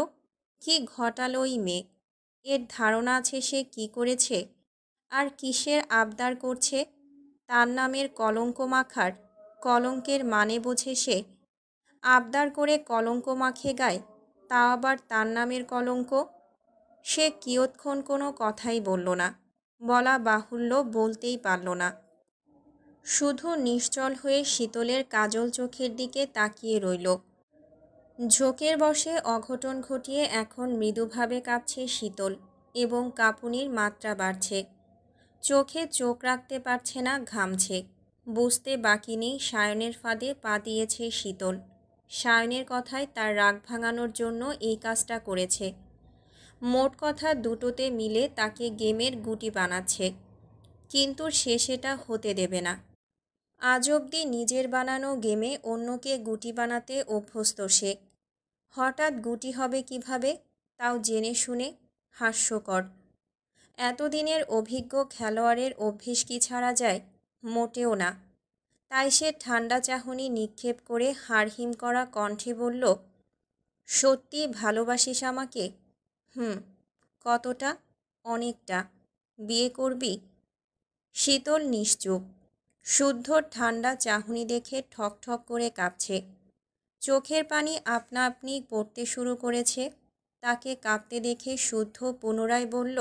কি ঘটালো ওই মেয়ে? এর ধারণা আছে সে কি করেছে? আর কিসের আবদার করছে? তার নামের কলঙ্ক মাখার। কলঙ্কের মানে বোঝে সে? আবদার করে কলঙ্ক মাখে গায়, তা আবার তার নামের কলঙ্ক। সে কিয়ৎক্ষণ কোনো কথাই বলল না। বলা বাহুল্য, বলতেই পারল না। শুধু নিশ্চল হয়ে শীতলের কাজল চোখের দিকে তাকিয়ে রইল। ঝোঁকের বশে অঘটন ঘটিয়ে এখন মৃদুভাবে কাঁপছে শীতল এবং কাঁপুনির মাত্রা বাড়ছে। চোখে চোখ রাখতে পারছে না, ঘামছে। বুঝতে বাকি নেই সায়নের ফাঁদে পা দিয়েছে শীতল। সায়নের কথায় তার রাগ ভাঙানোর জন্য এই কাজটা করেছে। মোট কথা দুটোতে মিলে তাকে গেমের গুটি বানাচ্ছে। কিন্তু সে সেটা হতে দেবে না। আজ অবধি নিজের বানানো গেমে অন্যকে গুটি বানাতে অভ্যস্ত সে। হঠাৎ গুটি হবে কিভাবে, তাও জেনে শুনে? হাস্যকর। এতদিনের অভিজ্ঞ খেলোয়াড়ের অভ্যেস কি ছাড়া যায়? মোটেও না। তাই সে ঠান্ডা চাহনি নিক্ষেপ করে হাড়হিম করা কণ্ঠে বলল, সত্যি ভালোবাসিস আমাকে? হুম। কতটা? অনেকটা। বিয়ে করবি? শীতল নিশ্চুপ। শুদ্ধর ঠান্ডা চাহনি দেখে ঠকঠক করে কাঁপছে। চোখের পানি আপনা আপনি পড়তে শুরু করেছে। তাকে কাঁপতে দেখে শুদ্ধ পুনরায় বলল,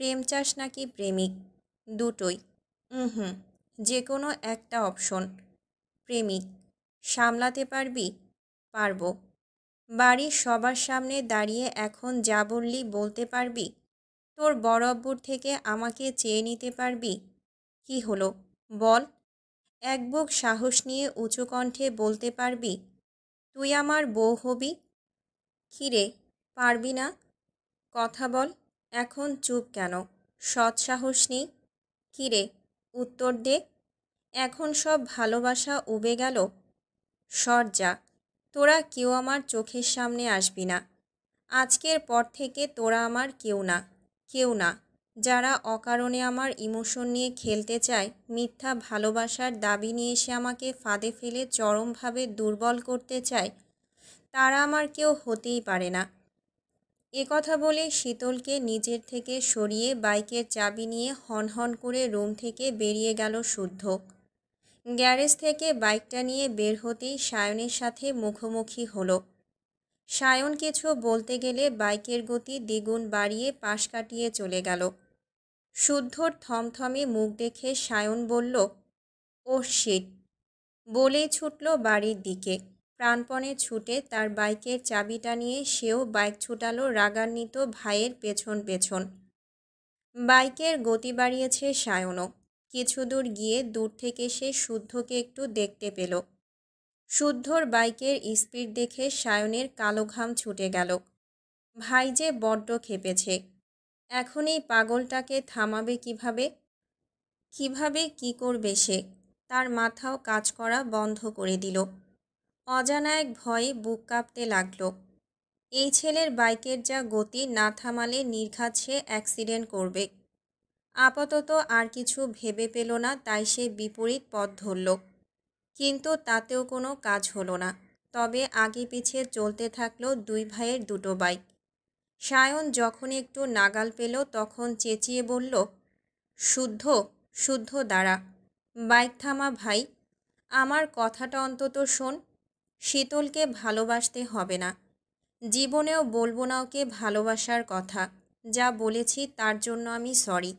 প্রেম চাস নাকি প্রেমিক? দুটোই। হুম, যে কোনো একটা অপশন। প্রেমিক। সামলাতে পারবি? পারবো। বাড়ির সবার সামনে দাঁড়িয়ে এখন যা বললি বলতে পারবি? তোর বড় আব্বুর থেকে আমাকে চেয়ে নিতে পারবি? কি হলো, বল। এক বুক সাহস নিয়ে উঁচু কণ্ঠে বলতে পারবি, তুই আমার বউ হবি? কিরে, পারবি না? কথা বল। এখন চুপ কেন? সৎ সাহস নেই? কিরে, উত্তর দে। এখন সব ভালোবাসা উবে গেল? সর যা। তোরা কেউ আমার চোখের সামনে আসবি না। আজকের পর থেকে তোরা আমার কেউ না। কেউ না। যারা অকারণে আমার ইমোশন নিয়ে খেলতে চায়, মিথ্যা ভালোবাসার দাবি নিয়ে এসে আমাকে ফাঁদে ফেলে চরমভাবে দুর্বল করতে চায়, তারা আমার কেউ হতেই পারে না। এ কথা বলে শীতলকে নিজের থেকে সরিয়ে বাইকের চাবি নিয়ে হনহন করে রুম থেকে বেরিয়ে গেল শুদ্ধ। গ্যারেজ থেকে বাইকটা নিয়ে বের হতেই সায়নের সাথে মুখোমুখি হলো। সায়ন কিছু বলতে গেলে বাইকের গতি দ্বিগুণ বাড়িয়ে পাশ কাটিয়ে চলে গেল। শুদ্ধর থমথমে মুখ দেখে সায়ন বলল, ওহ শিট, বলেই ছুটল বাড়ির দিকে। প্রাণপণে ছুটে তার বাইকের চাবিটা নিয়ে সেও বাইক ছুটালো রাগান্বিত ভাইয়ের পেছন পেছন। বাইকের গতি বাড়িয়েছে সায়নও। কিছু দূর গিয়ে দূর থেকে সে শুদ্ধকে একটু দেখতে পেল। শুদ্ধর বাইকের স্পিড দেখে সায়নের কালো ঘাম ছুটে গেল। ভাই যে বড্ড খেপেছে। এখন এই পাগলটাকে থামাবে কিভাবে? কিভাবে কি করবে সে? তার মাথাও কাজ করা বন্ধ করে দিল। অজানা এক ভয়ে বুক কাঁপতে লাগল। এই ছেলের বাইকের যা গতি, না থামালে নির্ঘাত সে অ্যাক্সিডেন্ট করবে। আপাতত আর কিছু ভেবে পেল না, তাই সে বিপরীত পথ ধরল। কিন্তু তাতেও কোনো কাজ হলো না। তবে আগে পিছে চলতে থাকলো দুই ভাইয়ের দুটো বাইক। সায়ন যখন একটু নাগাল পেল তখন চেঁচিয়ে বলল, শুদ্ধ, শুদ্ধ দাঁড়া। বাইক থামা ভাই। আমার কথাটা অন্তত শোন। শীতলকে ভালোবাসতে হবে না। জীবনেও বলবো না ওকে ভালোবাসার কথা। যা বলেছি তার জন্য আমি সরি।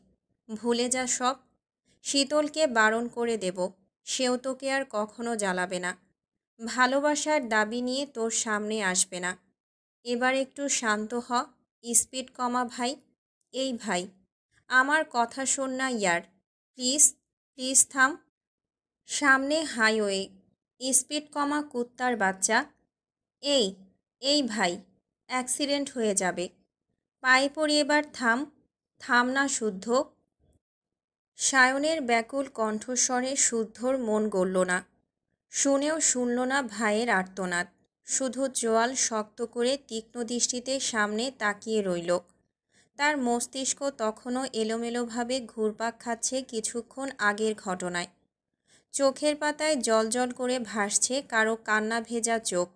ভুলে যা সব। শীতলকে বারণ করে দেব। সেও তোকে আর কখনো জ্বালাবে না। ভালোবাসার দাবি নিয়ে তোর সামনে আসবে না। এবার একটু শান্ত হ। স্পিড কমা ভাই। এই ভাই, আমার কথা শোন না ইয়ার। প্লিজ, প্লিজ থাম। সামনে হাইওয়ে। স্পিড কমা কুত্তার বাচ্চা। এই, এই ভাই, অ্যাক্সিডেন্ট হয়ে যাবে। পায়ে পড়ি এবার থাম। থাম না শুদ্ধ। সায়নের ব্যাকুল কণ্ঠস্বরে শুদ্ধর মন গলল না। শুনেও শুনল না ভাইয়ের আর্তনাদ। শুধু চোয়াল শক্ত করে তীক্ষ্ণ দৃষ্টিতে সামনে তাকিয়ে রইল। তার মস্তিষ্ক তখনও এলোমেলোভাবে ঘুরপাক খাচ্ছে কিছুক্ষণ আগের ঘটনায়। চোখের পাতায় জলজল করে ভাসছে কারো কান্না ভেজা চোখ।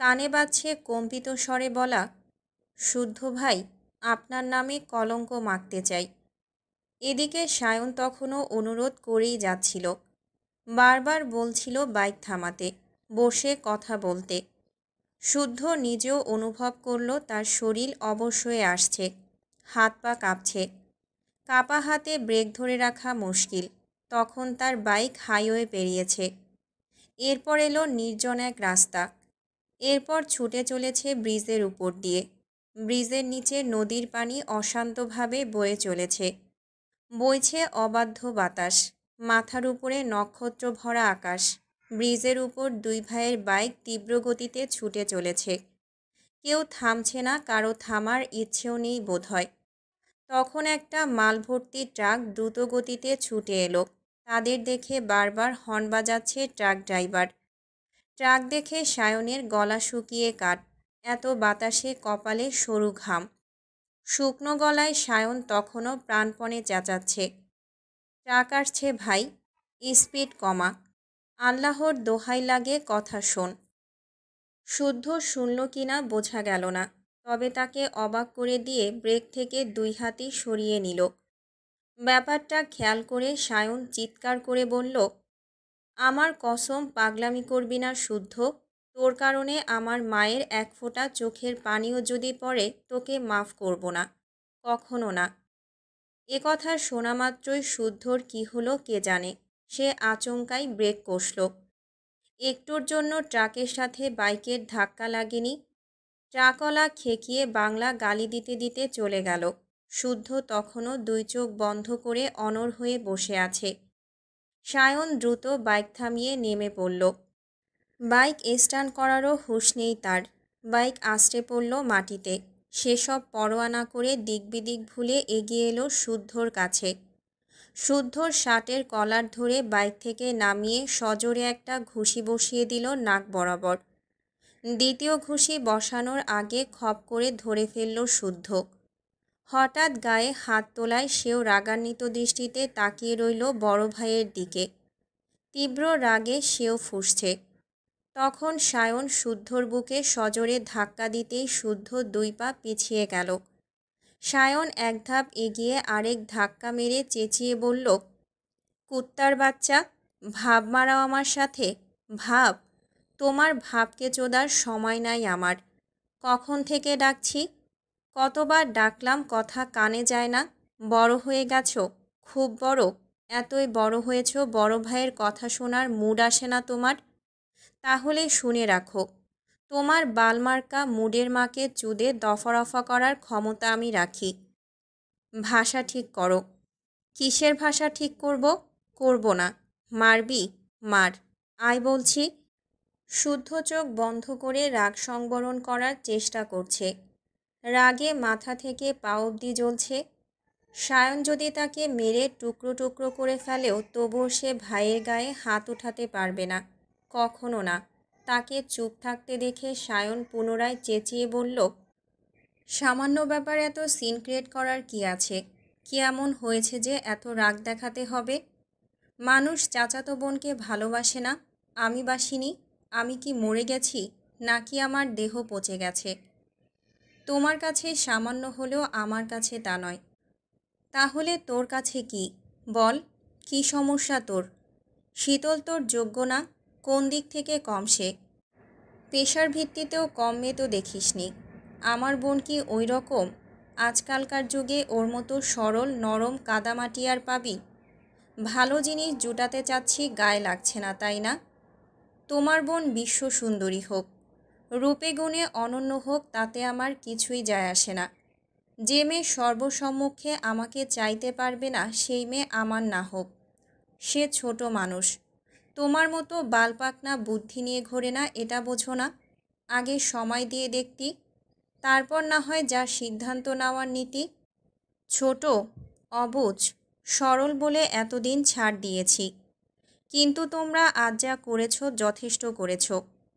কানে বাজছে কম্পিত স্বরে বলা, শুদ্ধ ভাই, আপনার নামে কলঙ্ক মাখতে চাই। এদিকে সায়ন তখনও অনুরোধ করেই যাচ্ছিল। বারবার বলছিল বাইক থামাতে, বসে কথা বলতে। শুদ্ধ নিজেও অনুভব করল তার শরীর অবশ হয়ে আসছে। হাত পা কাঁপছে। কাপা হাতে ব্রেক ধরে রাখা মুশকিল। তখন তার বাইক হাইওয়ে পেরিয়েছে। এরপর এলো নির্জন এক রাস্তা। এরপর ছুটে চলেছে ব্রিজের উপর দিয়ে। ব্রিজের নিচে নদীর পানি অশান্তভাবে বয়ে চলেছে। বইছে অবাধ্য বাতাস। মাথার উপরে নক্ষত্র ভরা আকাশ। ব্রিজের উপর দুই ভাইয়ের বাইক তীব্র গতিতে ছুটে চলেছে। কেউ থামছে না, কারো থামার ইচ্ছেও নেই বোধহয়। তখন একটা মালভর্তি ট্রাক দ্রুত গতিতে ছুটে এলো। তাদের দেখে বারবার হর্ন বাজাচ্ছে ট্রাক ড্রাইভার। ট্রাক দেখে সায়নের গলা শুকিয়ে কাঠ। এত বাতাসে কপালে সরু ঘাম। শুকনো গলায় সায়ন তখনও প্রাণপণে চেঁচাচ্ছে, ট্রাক আসছে ভাই, স্পিড কমা। আল্লাহর দোহাই লাগে, কথা শোন। শুদ্ধ শুনল কিনা বোঝা গেল না, তবে তাকে অবাক করে দিয়ে ব্রেক থেকে দুই হাতই সরিয়ে নিল। ব্যাপারটা খেয়াল করে সায়ন চিৎকার করে বলল, আমার কসম পাগলামি করবি না শুদ্ধ। তোর কারণে আমার মায়ের এক ফোঁটা চোখের পানিও যদি পড়ে তোকে মাফ করব না, কখনো না। এ কথা শোনা মাত্রই শুদ্ধর কি হলো কে জানে। সে আচমকাই ব্রেক কষল। একটুর জন্য ট্রাকের সাথে বাইকের ধাক্কা লাগেনি। ট্রাকওয়ালা খেকিয়ে বাংলা গালি দিতে দিতে চলে গেল। শুদ্ধ তখনও দুই চোখ বন্ধ করে অনড় হয়ে বসে আছে। সায়ন দ্রুত বাইক থামিয়ে নেমে পড়ল। বাইক স্টার্ট করারও হুঁশ নেই তার। বাইক আছড়ে পড়ল মাটিতে। সেসব পরোয়া না করে দিকবিদিক ভুলে এগিয়ে এলো শুদ্ধর কাছে। শুদ্ধর শার্টের কলার ধরে বাইক থেকে নামিয়ে সজোরে একটা ঘুষি বসিয়ে দিল নাক বরাবর। দ্বিতীয় ঘুষি বসানোর আগে খপ করে ধরে ফেলল শুদ্ধ। হঠাৎ গায়ে হাত তোলায় সেও রাগান্বিত দৃষ্টিতে তাকিয়ে রইল বড় ভাইয়ের দিকে। তীব্র রাগে সেও ফুঁসছে। তখন সায়ন শুদ্ধর বুকে সজোরে ধাক্কা দিতেই শুদ্ধ দুই পা পিছিয়ে গেল। সায়ন এক ধাপ এগিয়ে আরেক ধাক্কা মেরে চেঁচিয়ে বলল, কুত্তার বাচ্চা, ভাব মারাও আমার সাথে, ভাব। তোমার ভাবকে চোদার সময় নাই আমার। কখন থেকে ডাকছি, কতবার ডাকলাম, কথা কানে যায় না। বড় হয়ে গেছো, খুব বড়। এতই বড় হয়েছ বড় ভাইয়ের কথা শোনার মুড আসে না তোমার। তাহলে শুনে রাখো, তোমার বালমার্কা মুডের মাকে চুদে দফা করার ক্ষমতা আমি রাখি। ভাষা ঠিক করো। কিসের ভাষা ঠিক করব? করব না। মারবি? মার। আয় বলছি। শুদ্ধ চোখ বন্ধ করে রাগ সংবরণ করার চেষ্টা করছে। রাগে মাথা থেকে পা অবধি জ্বলছে। সায়ন যদি তাকে মেরে টুকরো টুকরো করে ফেলেও তবুও সে ভাইয়ের গায়ে হাত উঠাতে পারবে না, কখনো না। তাকে চুপ থাকতে দেখে সায়ন পুনরায় চেঁচিয়ে বলল, সামান্য ব্যাপারে এত সিন ক্রিয়েট করার কি আছে? কি এমন হয়েছে যে এত রাগ দেখাতে হবে? মানুষ চাচাতো বোনকে ভালোবাসে না? আমি বাসিনি? আমি কি মরে গেছি, নাকি আমার দেহ পচে গেছে? তোমার কাছে সামান্য হলেও আমার কাছে তা নয়। তাহলে তোর কাছে কি? বল, কি সমস্যা তোর? শীতল তোর যোগ্য না? কোন দিক থেকে কম সে? পেশার ভিত্তিতেও কম মেয়ে তো দেখিসনি। আমার বোন কি ওই রকম? আজকালকার যুগে ওর মতো সরল নরম কাদামাটি আর পাবি? ভালো জিনিস জুটাতে চাচ্ছি, গায়ে লাগছে না, তাই না? তোমার বোন বিশ্ব সুন্দরী হোক, রূপে গুণে অনন্য হোক, তাতে আমার কিছুই যায় আসে না। যে মেয়ে সর্বসম্মুখে আমাকে চাইতে পারবে না সেই মেয়ে আমার না হোক। সে ছোট মানুষ, তোমার মতো বালপাকনা বুদ্ধি নিয়ে ঘোরে না, এটা বোঝো না? আগে সময় দিয়ে দেখতি, তারপর না হয় যা সিদ্ধান্ত নেওয়ার নীতি। ছোট, অবুঝ, সরল বলে এতদিন ছাড় দিয়েছি, কিন্তু তোমরা আজ যা করেছ যথেষ্ট করেছ।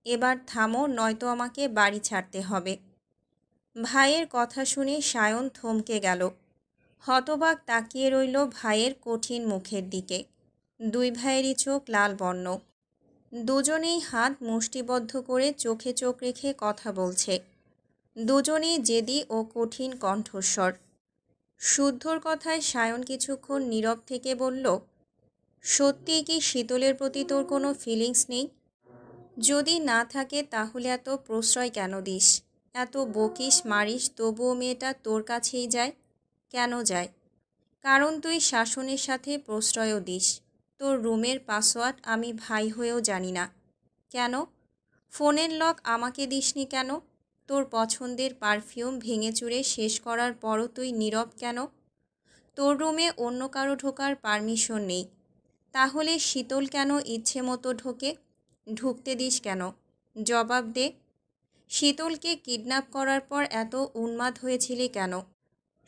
এবার থামো, নয়তো আমাকে বাড়ি ছাড়তে হবে। ভাইয়ের কথা শুনে সায়ন থমকে গেল। হতবাক তাকিয়ে রইল ভাইয়ের কঠিন মুখের দিকে। দুই ভাইয়েরই চোখ লাল বর্ণ। দুজনেই হাত মুষ্টিবদ্ধ করে চোখে চোখ রেখে কথা বলছে। দুজনেই জেদি ও কঠিন কণ্ঠস্বর। শুদ্ধর কথায় সায়ন কিছুক্ষণ নীরব থেকে বলল, সত্যিই কি শীতলের প্রতি তোর কোনো ফিলিংস নেই? যদি না থাকে তাহলে এত প্রশ্রয় কেন দিস? এত বকিস মারিস, তবুও মেয়েটা তোর কাছেই যায়। কেন যায়? কারণ তুই শাসনের সাথে প্রশ্রয়ও দিস। তোর রুমের পাসওয়ার্ড আমি ভাই হয়েও জানি না। কেন? ফোনের লক আমাকে দিসনি কেন? তোর পছন্দের পারফিউম ভেঙে চুরে শেষ করার পরও তুই নীরব কেন? তোর রুমে অন্য কারো ঢোকার পারমিশন নেই, তাহলে শীতল কেন ইচ্ছে মতো ঢোকে? ঢুকতে দিস কেন? জবাব দে। শীতলকে কিডন্যাপ করার পর এত উন্মাদ হয়েছিলি কেন?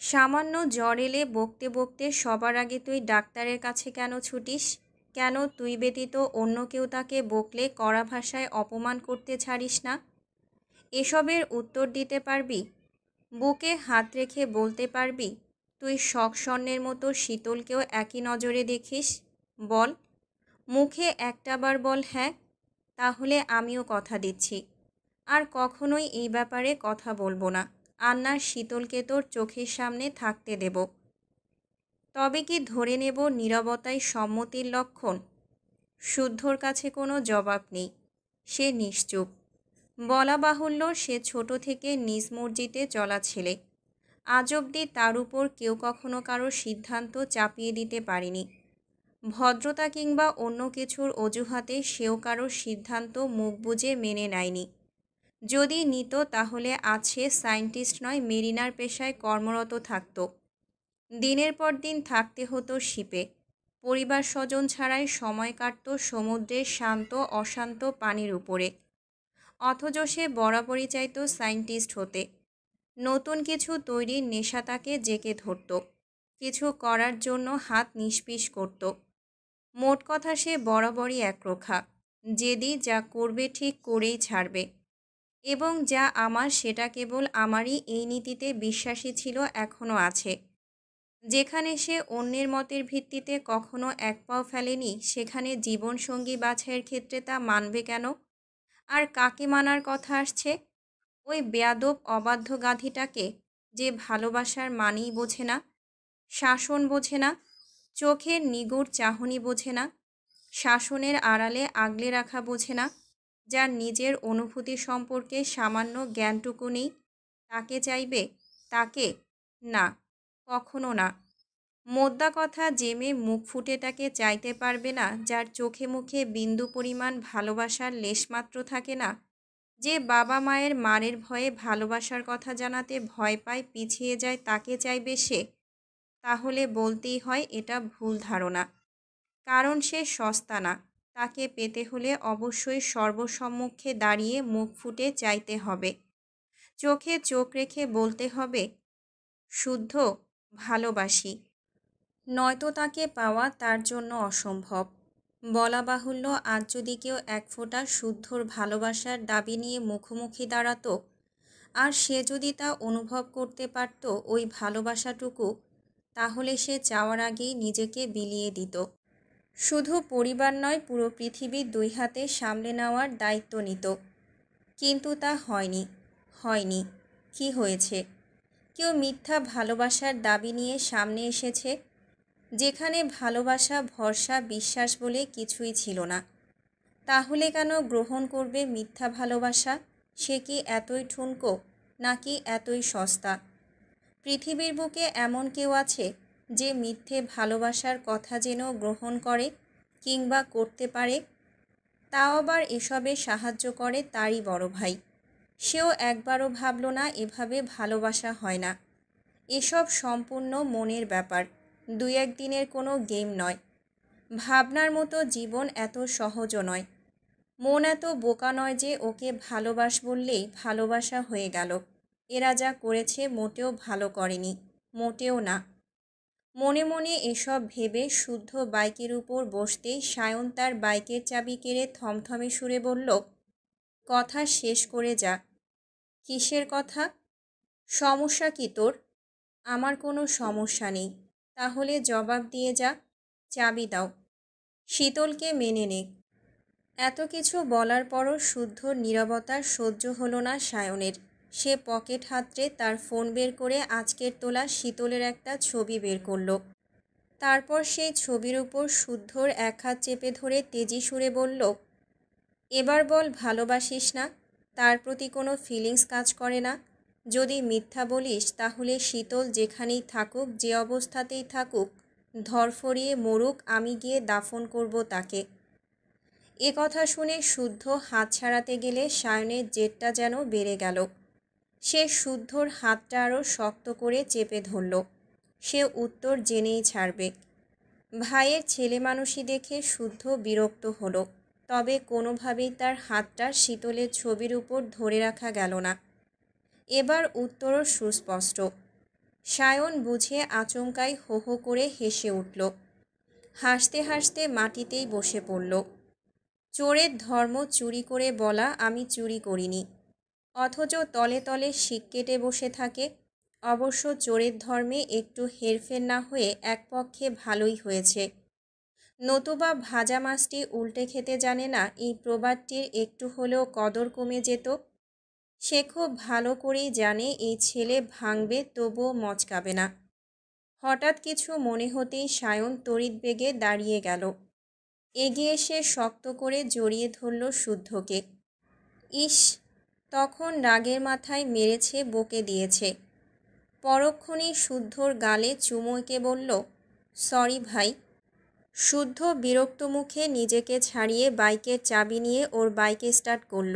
সামান্য জ্বর এলে বকতে বকতে সবার আগে তুই ডাক্তারের কাছে কেন ছুটিস? কেন তুই ব্যতীত অন্য কেউ তাকে বকলে কড়া ভাষায় অপমান করতে ছাড়িস না? এসবের উত্তর দিতে পারবি? বুকে হাত রেখে বলতে পারবি তুই শখ স্বর্ণের মতো শীতলকেও একই নজরে দেখিস? বল, মুখে একটাবার বল হ্যাঁ। তাহলে আমিও কথা দিচ্ছি, আর কখনোই এই ব্যাপারে কথা বলবো না। আন্নার শীতলকে তোর চোখের সামনে থাকতে দেব। তবে কি ধরে নেব নীরবতাই সম্মতির লক্ষণ? শুদ্ধর কাছে কোনো জবাব নেই, সে নিশ্চুপ। বলা বাহুল্য, সে ছোট থেকে নিজ মর্জিতে চলা ছেলে। আজ অবধি তার উপর কেউ কখনো কারো সিদ্ধান্ত চাপিয়ে দিতে পারেনি। ভদ্রতা কিংবা অন্য কিছুর অজুহাতে সেও কারোর সিদ্ধান্ত মুখ বুজে মেনে নেয়নি। যদি নিত তাহলে আজ সে সায়েন্টিস্ট নয়, মেরিনার পেশায় কর্মরত থাকত। দিনের পর দিন থাকতে হতো শিপে, পরিবার স্বজন ছাড়াই সময় কাটত সমুদ্রের শান্ত অশান্ত পানির উপরে। অথচ সে বরাবরই চাইত সায়েন্টিস্ট হতে। নতুন কিছু তৈরির নেশা তাকে জেঁকে ধরত, কিছু করার জন্য হাত নিষ্পিস করত। মোট কথা সে বরাবরই একরোখা, যেদি যা করবে ঠিক করেই ছাড়বে, এবং যা আমার সেটা কেবল আমারই, এই নীতিতে বিশ্বাসী ছিল, এখনও আছে। যেখানে সে অন্যের মতের ভিত্তিতে কখনো এক পাও ফেলেনি, সেখানে জীবনসঙ্গী বাছাইয়ের ক্ষেত্রে তা মানবে কেন? আর কাকে মানার কথা আসছে? ওই বেয়াদব অবাধ্য গাধীটাকে, যে ভালোবাসার মানেই বোঝে না, শাসন বোঝে না, চোখের নিগুড় চাহনি বোঝে না, শাসনের আড়ালে আগলে রাখা বোঝে না, যার নিজের অনুভূতি সম্পর্কে সামান্য জ্ঞানটুকু নেই। তাকে চাইবে? তাকে না, কখনো না। মোদ্দা কথা, যে মেয়ে মুখ ফুটে তাকে চাইতে পারবে না, যার চোখে মুখে বিন্দু পরিমাণ ভালোবাসার লেশমাত্র থাকে না, যে বাবা মায়ের মারের ভয়ে ভালোবাসার কথা জানাতে ভয় পায়, পিছিয়ে যায়, তাকে চাইবে সে? তাহলে বলতেই হয় এটা ভুল ধারণা। কারণ সে সস্তা না। তাকে পেতে হলে অবশ্যই সর্বসম্মুখে দাঁড়িয়ে মুখ ফুটে চাইতে হবে, চোখে চোখ রেখে বলতে হবে, শুদ্ধ, ভালোবাসি। নয়তো তাকে পাওয়া তার জন্য অসম্ভব। বলা বাহুল্য, আজ যদি কেউ এক ফোঁটা শুদ্ধর ভালোবাসার দাবি নিয়ে মুখোমুখি দাঁড়াতো, আর সে যদি তা অনুভব করতে পারত, ওই ভালোবাসাটুকু, তাহলে সে চাওয়ার আগেই নিজেকে বিলিয়ে দিত। শুধু পরিবার নয়, পুরো পৃথিবী দুই হাতে সামলে নেওয়ার দায়িত্ব নিত। কিন্তু তা হয়নি। হয়নি। কি হয়েছে? কেউ মিথ্যা ভালোবাসার দাবি নিয়ে সামনে এসেছে, যেখানে ভালোবাসা, ভরসা, বিশ্বাস বলে কিছুই ছিল না। তাহলে কেন গ্রহণ করবে মিথ্যা ভালোবাসা? সে কি এতই ঠুনকো, নাকি এতই সস্তা? পৃথিবীর বুকে এমন কেউ আছে যে মিথ্যে ভালোবাসার কথা যেন গ্রহণ করে কিংবা করতে পারে? তাও আবার এসবে সাহায্য করে তারই বড় ভাই। সেও একবারও ভাবল না এভাবে ভালোবাসা হয় না। এসব সম্পূর্ণ মনের ব্যাপার, দুই একদিনের কোনো গেম নয়। ভাবনার মতো জীবন এত সহজও নয়। মন এত বোকা নয় যে ওকে ভালোবাস বললেই ভালোবাসা হয়ে গেল। এরা যা করেছে মোটেও ভালো করেনি, মোটেও না। মনে মনে এসব ভেবে শুদ্ধ বাইকের উপর বসতেই সায়ন তার বাইকের চাবি কেড়ে থমথমে সুরে বলল, কথা শেষ করে যা। কিসের কথা? সমস্যা কি তোর? আমার কোনো সমস্যা নেই। তাহলে জবাব দিয়ে যা, চাবি দাও। শীতলকে মেনে নে। এত কিছু বলার পরও শুদ্ধ নীরবতা সহ্য হলো না সায়নের। সে পকেট হাতড়ে তার ফোন বের করে আজকের তোলা শীতলের একটা ছবি বের করলো। তারপর সেই ছবির উপর শুদ্ধর এক হাত চেপে ধরে তেজি সুরে বলল, এবার বল ভালোবাসিস না? তার প্রতি কোনো ফিলিংস কাজ করে না? যদি মিথ্যা বলিস তাহলে শীতল যেখানেই থাকুক, যে অবস্থাতেই থাকুক, ধরফরিয়ে মরুক, আমি গিয়ে দাফন করব তাকে। এ কথা শুনে শুদ্ধ হাত ছাড়াতে গেলে সায়নের জেদটা যেন বেড়ে গেল। সে শুদ্ধর হাতটা আরও শক্ত করে চেপে ধরল। সে উত্তর জেনেই ছাড়বে। ভাইয়ের ছেলে মানুষই দেখে শুদ্ধ বিরক্ত হলো। তবে কোনোভাবেই তার হাতটা শীতলের ছবির উপর ধরে রাখা গেল না। এবার উত্তরও সুস্পষ্ট। সায়ন বুঝে আচমকাই হো হো করে হেসে উঠল। হাসতে হাসতে মাটিতেই বসে পড়ল। চোরের ধর্ম চুরি করে বলা আমি চুরি করিনি, অথচ তলে তলে শিক কেটে বসে থাকে। অবশ্য চোরের ধর্মে একটু হেরফের না হয়ে এক পক্ষে ভালোই হয়েছে। নতুবা ভাজা মাছটি উল্টে খেতে জানে না, এই প্রবাদটির একটু হলেও কদর কমে যেত। সে খুব ভালো করেই জানে এই ছেলে ভাঙবে তবুও মচকাবে না। হঠাৎ কিছু মনে হতেই সায়ন তড়িৎ বেগে দাঁড়িয়ে গেল। এগিয়ে এসে শক্ত করে জড়িয়ে ধরল শুদ্ধকে। ইস, তখন রাগের মাথায় মেরেছে, বকে দিয়েছে। পরক্ষণেই শুদ্ধর গালে চুমু এঁকে বলল, সরি ভাই। শুদ্ধ বিরক্ত মুখে নিজেকে ছাড়িয়ে বাইকের চাবি নিয়ে ওর বাইকে স্টার্ট করল।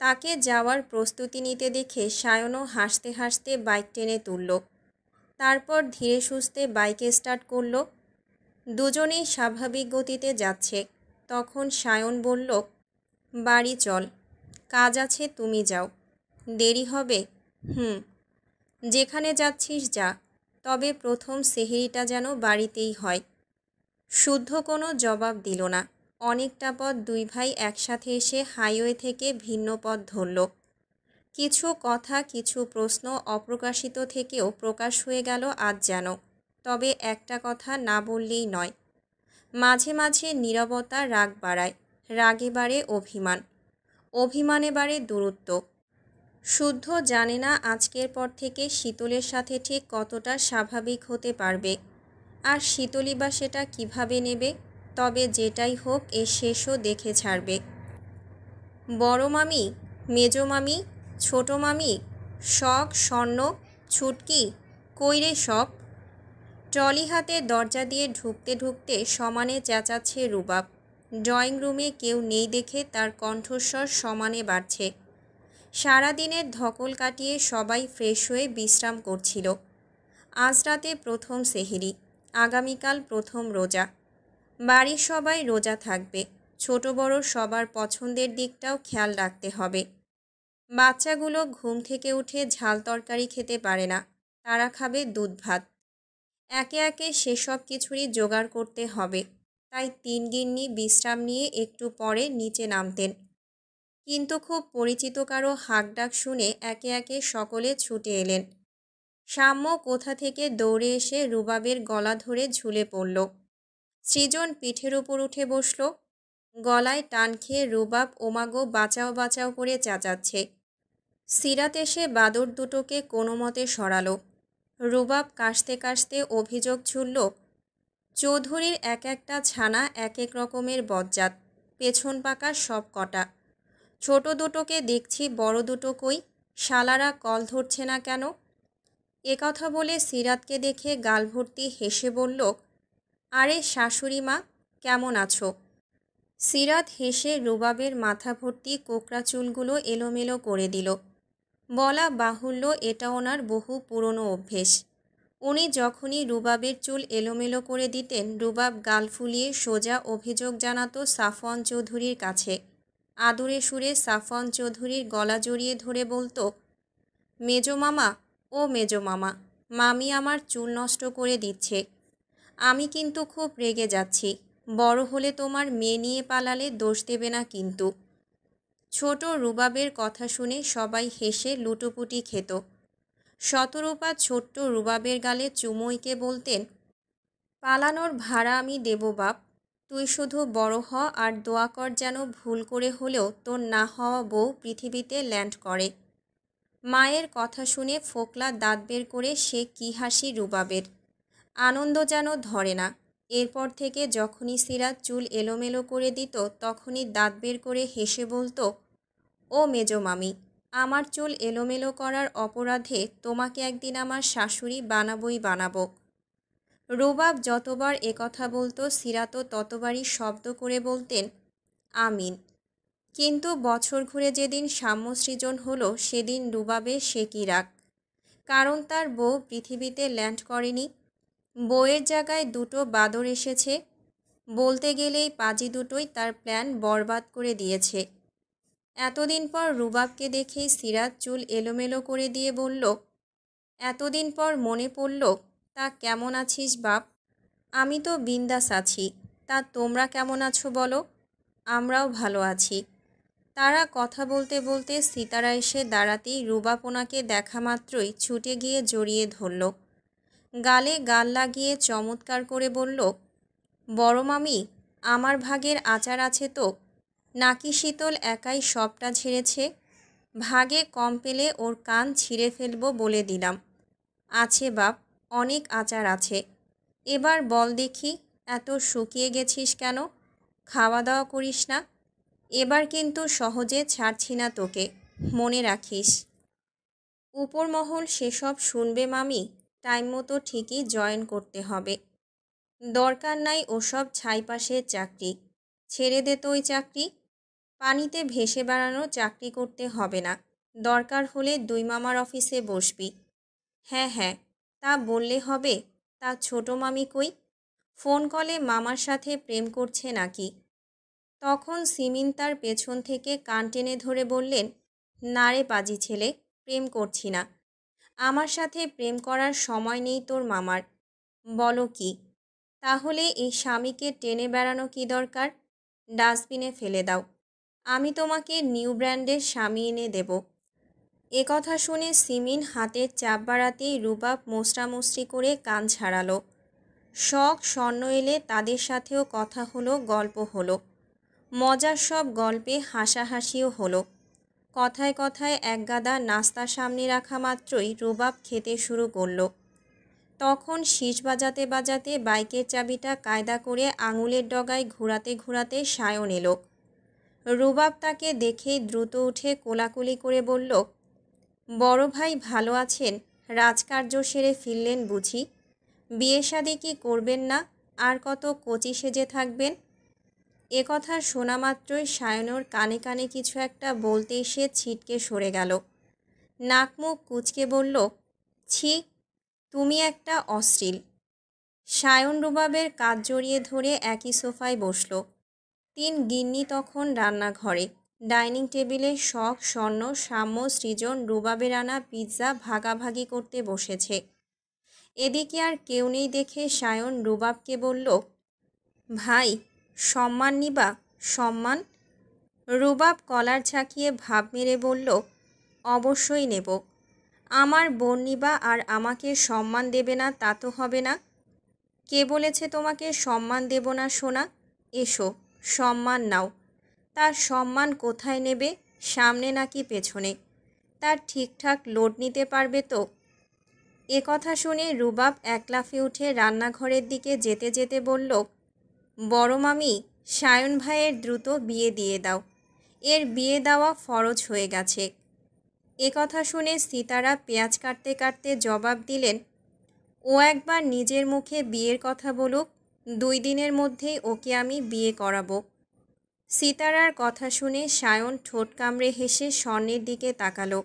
তাকে যাওয়ার প্রস্তুতি নিতে দেখে সায়নও হাসতে হাসতে বাইক টেনে তুলল। তারপর ধীরে সুস্থে বাইকে স্টার্ট করল। দুজনেই স্বাভাবিক গতিতে যাচ্ছে। তখন সায়ন বলল, বাড়ি চল, কাজ আছে, তুমি যাও। দেরি হবে? যেখানে যাচ্ছিস যা, তবে প্রথম সেহরিটা যেন বাড়িতেই হয়। শুদ্ধ কোনো জবাব দিল না। অনেকটা পথ দুই ভাই একসাথে এসে হাইওয়ে থেকে ভিন্ন পথ ধরল। কিছু কথা, কিছু প্রশ্ন অপ্রকাশিত থেকেও প্রকাশ হয়ে গেল আজ যেন। তবে একটা কথা না বললেই নয়। মাঝে মাঝে নীরবতা রাগ বাড়ায়, রাগে বাড়ে অভিমান, অভিমানে বাড়ে দূরত্ব। শুদ্ধ জানে না আজকের পর থেকে শীতলের সাথে ঠিক কতটা স্বাভাবিক হতে পারবে, আর শীতলই বা সেটা কীভাবে নেবে। তবে যেটাই হোক এর শেষও দেখে ছাড়বে। বড় মামি, মেজো মামি, ছোট মামি, শখ, স্বর্ণ, ছুটকি, কইরে সব। ট্রলি হাতে দরজা দিয়ে ঢুকতে ঢুকতে সমানে চেঁচাচ্ছে রুবাব। ড্রয়িং রুমে কেউ নেই দেখে তার কণ্ঠস্বর সমানে বাড়ছে। সারাদিনের ধকল কাটিয়ে সবাই ফ্রেশ হয়ে বিশ্রাম করছিল। আজ রাতে প্রথম সেহরি, আগামীকাল প্রথম রোজা। বাড়ির সবাই রোজা থাকবে। ছোট বড় সবার পছন্দের দিকটাও খেয়াল রাখতে হবে। বাচ্চাগুলো ঘুম থেকে উঠে ঝাল তরকারি খেতে পারে না, তারা খাবে দুধ ভাত। একে একে সেসব কিছুরই জোগাড় করতে হবে। তাই তিন গিন্নি বিশ্রাম নিয়ে একটু পরে নিচে নামতেন। কিন্তু খুব পরিচিত কারো হাঁকডাক শুনে একে একে সকলে ছুটে এলেন। সাম্য কোথা থেকে দৌড়ে এসে রুবাবের গলা ধরে ঝুলে পড়ল। সৃজন পিঠের উপর উঠে বসল। গলায় টান খেয়ে রুবাব ওমাগো বাঁচাও বাঁচাও করে চেঁচাচ্ছে। সিরাত এসে বাদর দুটোকে কোনো মতে সরালো। রুবাব কাশতে কাশতে অভিযোগ ছুড়ল, চৌধুরীর এক একটা ছানা এক এক রকমের বজ্জাত, পেছন পাকা সব কটা। ছোট দুটোকে দেখছি, বড় দুটো কই? শালারা কল ধরছে না কেন? কথা বলে সিরাতকে দেখে গাল ভর্তি হেসে বলল, আরে শাশুড়ি মা, কেমন আছো? সিরাত হেসে রুবাবের মাথা ভর্তি কোকড়া চুলগুলো এলোমেলো করে দিল। বলা বাহুল্য এটা ওনার বহু পুরনো অভ্যেস। উনি যখনই রুবাবের চুল এলোমেলো করে দিতেন, রুবাব গাল ফুলিয়ে সোজা অভিযোগ জানাতো সাফওয়ান চৌধুরীর কাছে। আদুরে সুরে সাফওয়ান চৌধুরীর গলা জড়িয়ে ধরে বলতো, মেজো মামা, ও মেজো মামা, মামি আমার চুল নষ্ট করে দিচ্ছে। আমি কিন্তু খুব রেগে যাচ্ছি। বড় হলে তোমার মেয়ে নিয়ে পালালে দোষ দেবে না কিন্তু। ছোট রুবাবের কথা শুনে সবাই হেসে লুটোপুটি খেত। শতরূপা ছোট্ট রুবাবের গালে চুমুইকে বলতেন, পালানোর ভাড়া আমি দেব বাপ, তুই শুধু বড় হ আর দোয়া কর যেন ভুল করে হলেও তোর না হওয়া বউ পৃথিবীতে ল্যান্ড করে। মায়ের কথা শুনে ফোকলা দাঁত বের করে সে কি হাসি রুবাবের। আনন্দ যেন ধরে না। এরপর থেকে যখনই সিরাত চুল এলোমেলো করে দিত তখনই দাঁত বের করে হেসে বলতো, ও মেজো মামি, আমার চুল এলোমেলো করার অপরাধে তোমাকে একদিন আমার শাশুড়ি বানাবই বানাবো। রুবাব যতবার একথা বলতো সিরাতও ততবারই শব্দ করে বলতেন, আমিন। কিন্তু বছর ঘুরে যেদিন সাম্যসৃজন হলো সেদিন রুবাবের সে কি রাগ। কারণ তার বউ পৃথিবীতে ল্যান্ড করেনি। বউয়ের জায়গায় দুটো বাদর এসেছে। বলতে গেলেই পাজি দুটোই তার প্ল্যান বরবাদ করে দিয়েছে। এতদিন পর রুবাবকে দেখেই সিরাত চুল এলোমেলো করে দিয়ে বলল, এতদিন পর মনে পড়ল, তা কেমন আছিস বাপ? আমি তো বিন্দাস আছি, তা তোমরা কেমন আছো বলো? আমরাও ভালো আছি। তারা কথা বলতে বলতে সিতারা এসে দাঁড়াতেই রুবাব ওনাকে দেখা মাত্রই ছুটে গিয়ে জড়িয়ে ধরল। গালে গাল লাগিয়ে চমৎকার করে বলল, বড় মামি, আমার ভাগের আচার আছে তো? নাকি শীতল একাই সবটা ঝেড়েছে? ভাগে কম পেলে ওর কান ছিঁড়ে ফেলবো বলে দিলাম। আছে বাপ, অনেক আচার আছে। এবার বল দেখি, এত শুকিয়ে গেছিস কেন? খাওয়া দাওয়া করিস না? এবার কিন্তু সহজে ছাড়ছি না তোকে, মনে রাখিস। উপরমহল সেসব শুনবে মামি, টাইম মতো ঠিকই জয়েন করতে হবে। দরকার নাই ওসব ছাইপাশের চাকরি, ছেড়ে দে তো ওই চাকরি। পানিতে ভেসে বেড়ানো চাকরি করতে হবে না, দরকার হলে দুই মামার অফিসে বসবি। হ্যাঁ হ্যাঁ, তা বললে হবে। তা ছোট মামি কই? ফোন কলে মামার সাথে প্রেম করছে নাকি? তখন সিমিন তার পেছন থেকে কান টেনে ধরে বললেন, না রে পাজি ছেলে, প্রেম করছি না। আমার সাথে প্রেম করার সময় নেই তোর মামার। বলো কি? তাহলে এই স্বামীকে টেনে বেড়ানো কি দরকার? ডাস্টবিনে ফেলে দাও। আমি তোমাকে নিউ ব্র্যান্ডের স্বামী এনে দেব। একথা শুনে সিমিন হাতের চাপ বাড়াতেই রুবাব মোস্টামুষ্টি করে কান ছাড়ালো। শখ স্বর্ণ এলে তাদের সাথেও কথা হলো, গল্প হলো। মজার সব গল্পে হাসাহাসিও হলো। কথায় কথায় একগাদা নাস্তা সামনে রাখা মাত্রই রুবাব খেতে শুরু করলো। তখন শীষ বাজাতে বাজাতে বাইকের চাবিটা কায়দা করে আঙুলের ডগায় ঘোরাতে ঘোরাতে সায়ন এলো। রুবাব তাকে দেখেই দ্রুত উঠে কোলাকুলি করে বলল, বড় ভাই ভালো আছেন? রাজকার্য সেরে ফিরলেন বুঝি? বিয়ে শাদী কি করবেন না? আর কত কচি সেজে থাকবেন? একথা শোনা মাত্রই সায়নর কানে কানে কিছু একটা বলতে এসে ছিটকে সরে গেল। নাক মুখ কুঁচকে বলল, ছি, তুমি একটা অশ্লীল। সায়ন রুবাবের কাঁধ জড়িয়ে ধরে একই সোফায় বসল। তিন গিন্নি তখন রান্নাঘরে। ডাইনিং টেবিলে শখ স্বর্ণ সাম্য সৃজন রুবাবের আনা পিৎজা ভাগাভাগি করতে বসেছে। এদিকে আর কেউ নেই দেখে সায়ন রুবাবকে বলল, ভাই, সম্মান নিবা? সম্মান? রুবাব কলার ঝাঁকিয়ে ভাব মেরে বলল, অবশ্যই নেব। আমার বোন নিবা আর আমাকে সম্মান দেবে না তা তো হবে না। কে বলেছে তোমাকে সম্মান দেব না সোনা? এসো, সম্মান নাও। তার সম্মান কোথায় নেবে? সামনে নাকি পেছনে? তার ঠিকঠাক লোড নিতে পারবে তো? একথা শুনে রুবাব এক লাফে উঠে রান্নাঘরের দিকে যেতে যেতে বলল, বড় মামি, সায়ন ভাইয়ের দ্রুত বিয়ে দিয়ে দাও। এর বিয়ে দেওয়া ফরজ হয়ে গেছে। একথা শুনে সিতারা পেঁয়াজ কাটতে কাটতে জবাব দিলেন, ও একবার নিজের মুখে বিয়ের কথা বলুক, 2 দিনের মধ্যেই ওকে আমি বিয়ে করাবো। সিতারার কথা শুনে সায়ন ঠোঁট কামড়ে হেসে স্বর্ণের দিকে তাকালো।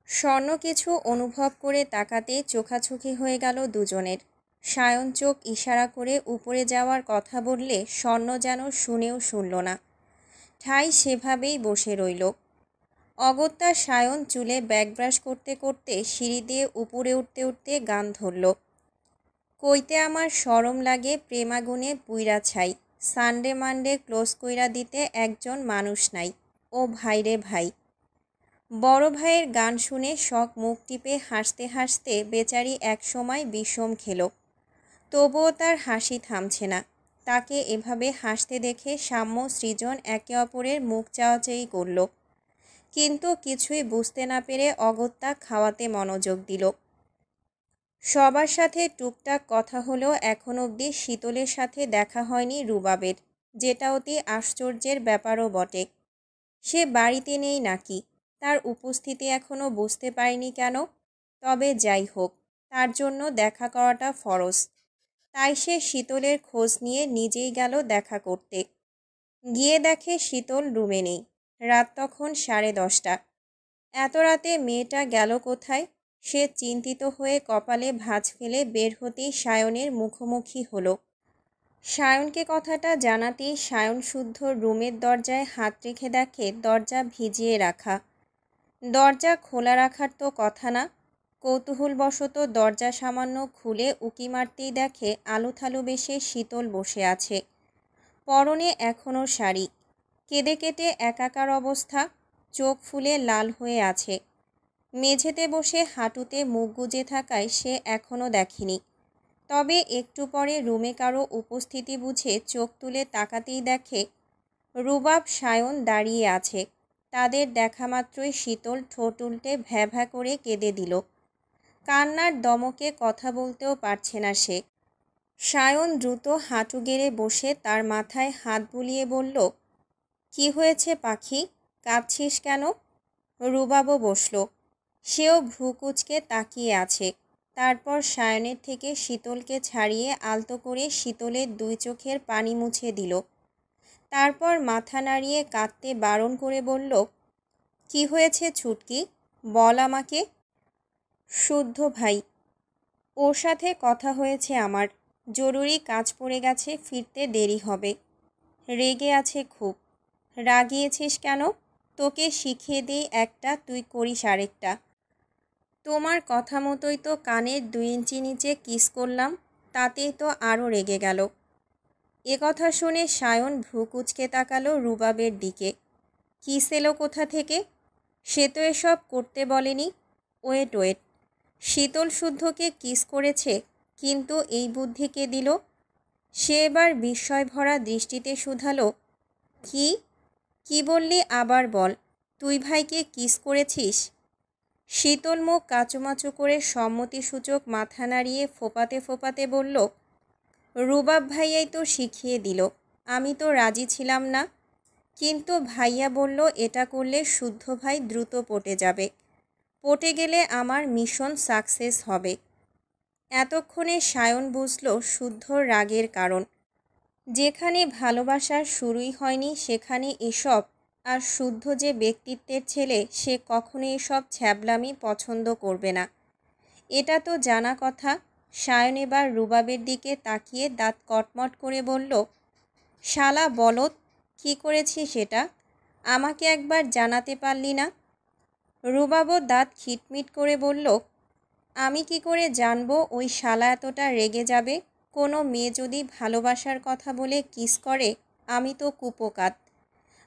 স্বর্ণ কিছু অনুভব করে তাকাতে চোখাচোখি হয়ে গেল দুজনের। সায়ন চোখ ইশারা করে উপরে যাওয়ার কথা বললে স্বর্ণ যেন শুনেও শুনল না, ঠাই সেভাবেই বসে রইল। অগত্যা সায়ন চুলে ব্যাকব্রাশ করতে করতে সিঁড়ি দিয়ে উপরে উঠতে উঠতে গান ধরল। কইতে আমার শরম লাগে প্রেমাগুনে পুইরা ছাই, সানডে মানডে ক্লোজ কইরা দিতে একজন মানুষ নাই, ও ভাইরে ভাই। বড় ভাইয়ের গান শুনে শখ মুখ টিপে হাসতে হাসতে বেচারি একসময় বিষম খেল। তবুও তার হাসি থামছে না। তাকে এভাবে হাসতে দেখে সাম্য সৃজন একে অপরের মুখ চাওয়াচাই করল, কিন্তু কিছুই বুঝতে না পেরে অগত্যা খাওয়াতে মনোযোগ দিল। সবার সাথে টুকটাক কথা হলেও এখন অবধি শীতলের সাথে দেখা হয়নি রুবাবের, যেটা অতি আশ্চর্যের ব্যাপারও বটে। সে বাড়িতে নেই নাকি, তার উপস্থিতি এখনও বুঝতে পারিনি কেন। তবে যাই হোক, তার জন্য দেখা করাটা ফরজ। তাই সে শীতলের খোঁজ নিয়ে নিজেই গেল দেখা করতে। গিয়ে দেখে শীতল রুমে নেই। রাত তখন 10:30। এত রাতে মেয়েটা গেল কোথায়? সে চিন্তিত হয়ে কপালে ভাঁজ ফেলে বের হতেই সায়নের মুখোমুখি হলো। সায়নকে কথাটা জানাতেই সায়ন শুদ্ধ রুমের দরজায় হাত রেখে দেখে দরজা ভিজিয়ে রাখা। দরজা খোলা রাখার তো কথা না। কৌতূহলবশত দরজা সামান্য খুলে উকি মারতেই দেখে আলুথালু বেশে শীতল বসে আছে। পরনে এখনও শাড়ি, কেঁদে কেটে একাকার অবস্থা, চোখ ফুলে লাল হয়ে আছে। মেঝেতে বসে হাঁটুতে মুখ গুজে থাকায় সে এখনও দেখেনি। তবে একটু পরে রুমে কারো উপস্থিতি বুঝে চোখ তুলে তাকাতেই দেখে রুবাব সায়ন দাঁড়িয়ে আছে। তাদের দেখা মাত্রই শীতল ঠোঁট উল্টে ভ্যা ভ্যা করে কেঁদে দিল। কান্নার দমকে কথা বলতেও পারছে না সে। সায়ন দ্রুত হাঁটু গেড়ে বসে তার মাথায় হাত বুলিয়ে বলল, কি হয়েছে পাখি, কাঁদছিস কেন? রুবাবও বসল। সেও ভ্রু কুঁচকে তাকিয়ে আছে। তারপর সায়নের থেকে শীতলকে ছাড়িয়ে আলতো করে শীতলের দুই চোখের পানি মুছে দিল। তারপর মাথা নাড়িয়ে কাঁদতে বারণ করে বলল, কি হয়েছে ছুটকি, বল আমাকে। শুদ্ধ ভাই, ওর সাথে কথা হয়েছে আমার, জরুরি কাজ পড়ে গেছে, ফিরতে দেরি হবে। রেগে আছে খুব। রাগিয়েছিস কেন? তোকে শিখিয়ে দিই একটা, তুই করিস আরেকটা। তোমার কথা মতোই তো কানের 2 ইঞ্চি নিচে কিস করলাম, তাতেই তো আরও রেগে গেল। এ কথা শুনে সায়ন ভ্রু কুঁচকে তাকালো রুবাবের দিকে। কিস এলো কোথা থেকে? সে তো এসব করতে বলেনি। ওয়েট ওয়েট, শীতল শুদ্ধকে কিস করেছে, কিন্তু এই বুদ্ধি কে দিল? সে এবার বিস্ময় ভরা দৃষ্টিতে শুধালো, কি কি বললি আবার বল, তুই ভাইকে কিস করেছিস? শীতল মুখ কাচুমাচু করে সম্মতিসূচক মাথা নাড়িয়ে ফোপাতে ফোপাতে বলল, রুবাব ভাইয়াই তো শিখিয়ে দিল, আমি তো রাজি ছিলাম না। কিন্তু ভাইয়া বলল এটা করলে শুদ্ধ ভাই দ্রুত পটে যাবে, পটে গেলে আমার মিশন সাকসেস হবে। এতক্ষণে সায়ন বুঝল শুদ্ধর রাগের কারণ। যেখানে ভালোবাসার শুরুই হয়নি সেখানে এসব। আর শুদ্ধ যে ব্যক্তিত্বের ছেলে, সে কখনো এসব ছ্যাবলামি পছন্দ করবে না, এটা তো জানা কথা। সায়ন এবার রুবাবের দিকে তাকিয়ে দাঁত কটমট করে বলল, শালা বলদ, কি করেছিস সেটা আমাকে একবার জানাতে পারলি না? রুবাবও দাঁত খিটমিট করে বলল, আমি কি করে জানবো ওই শালা এতটা রেগে যাবে? কোনো মেয়ে যদি ভালোবাসার কথা বলে কিস করে, আমি তো কুপোকাত।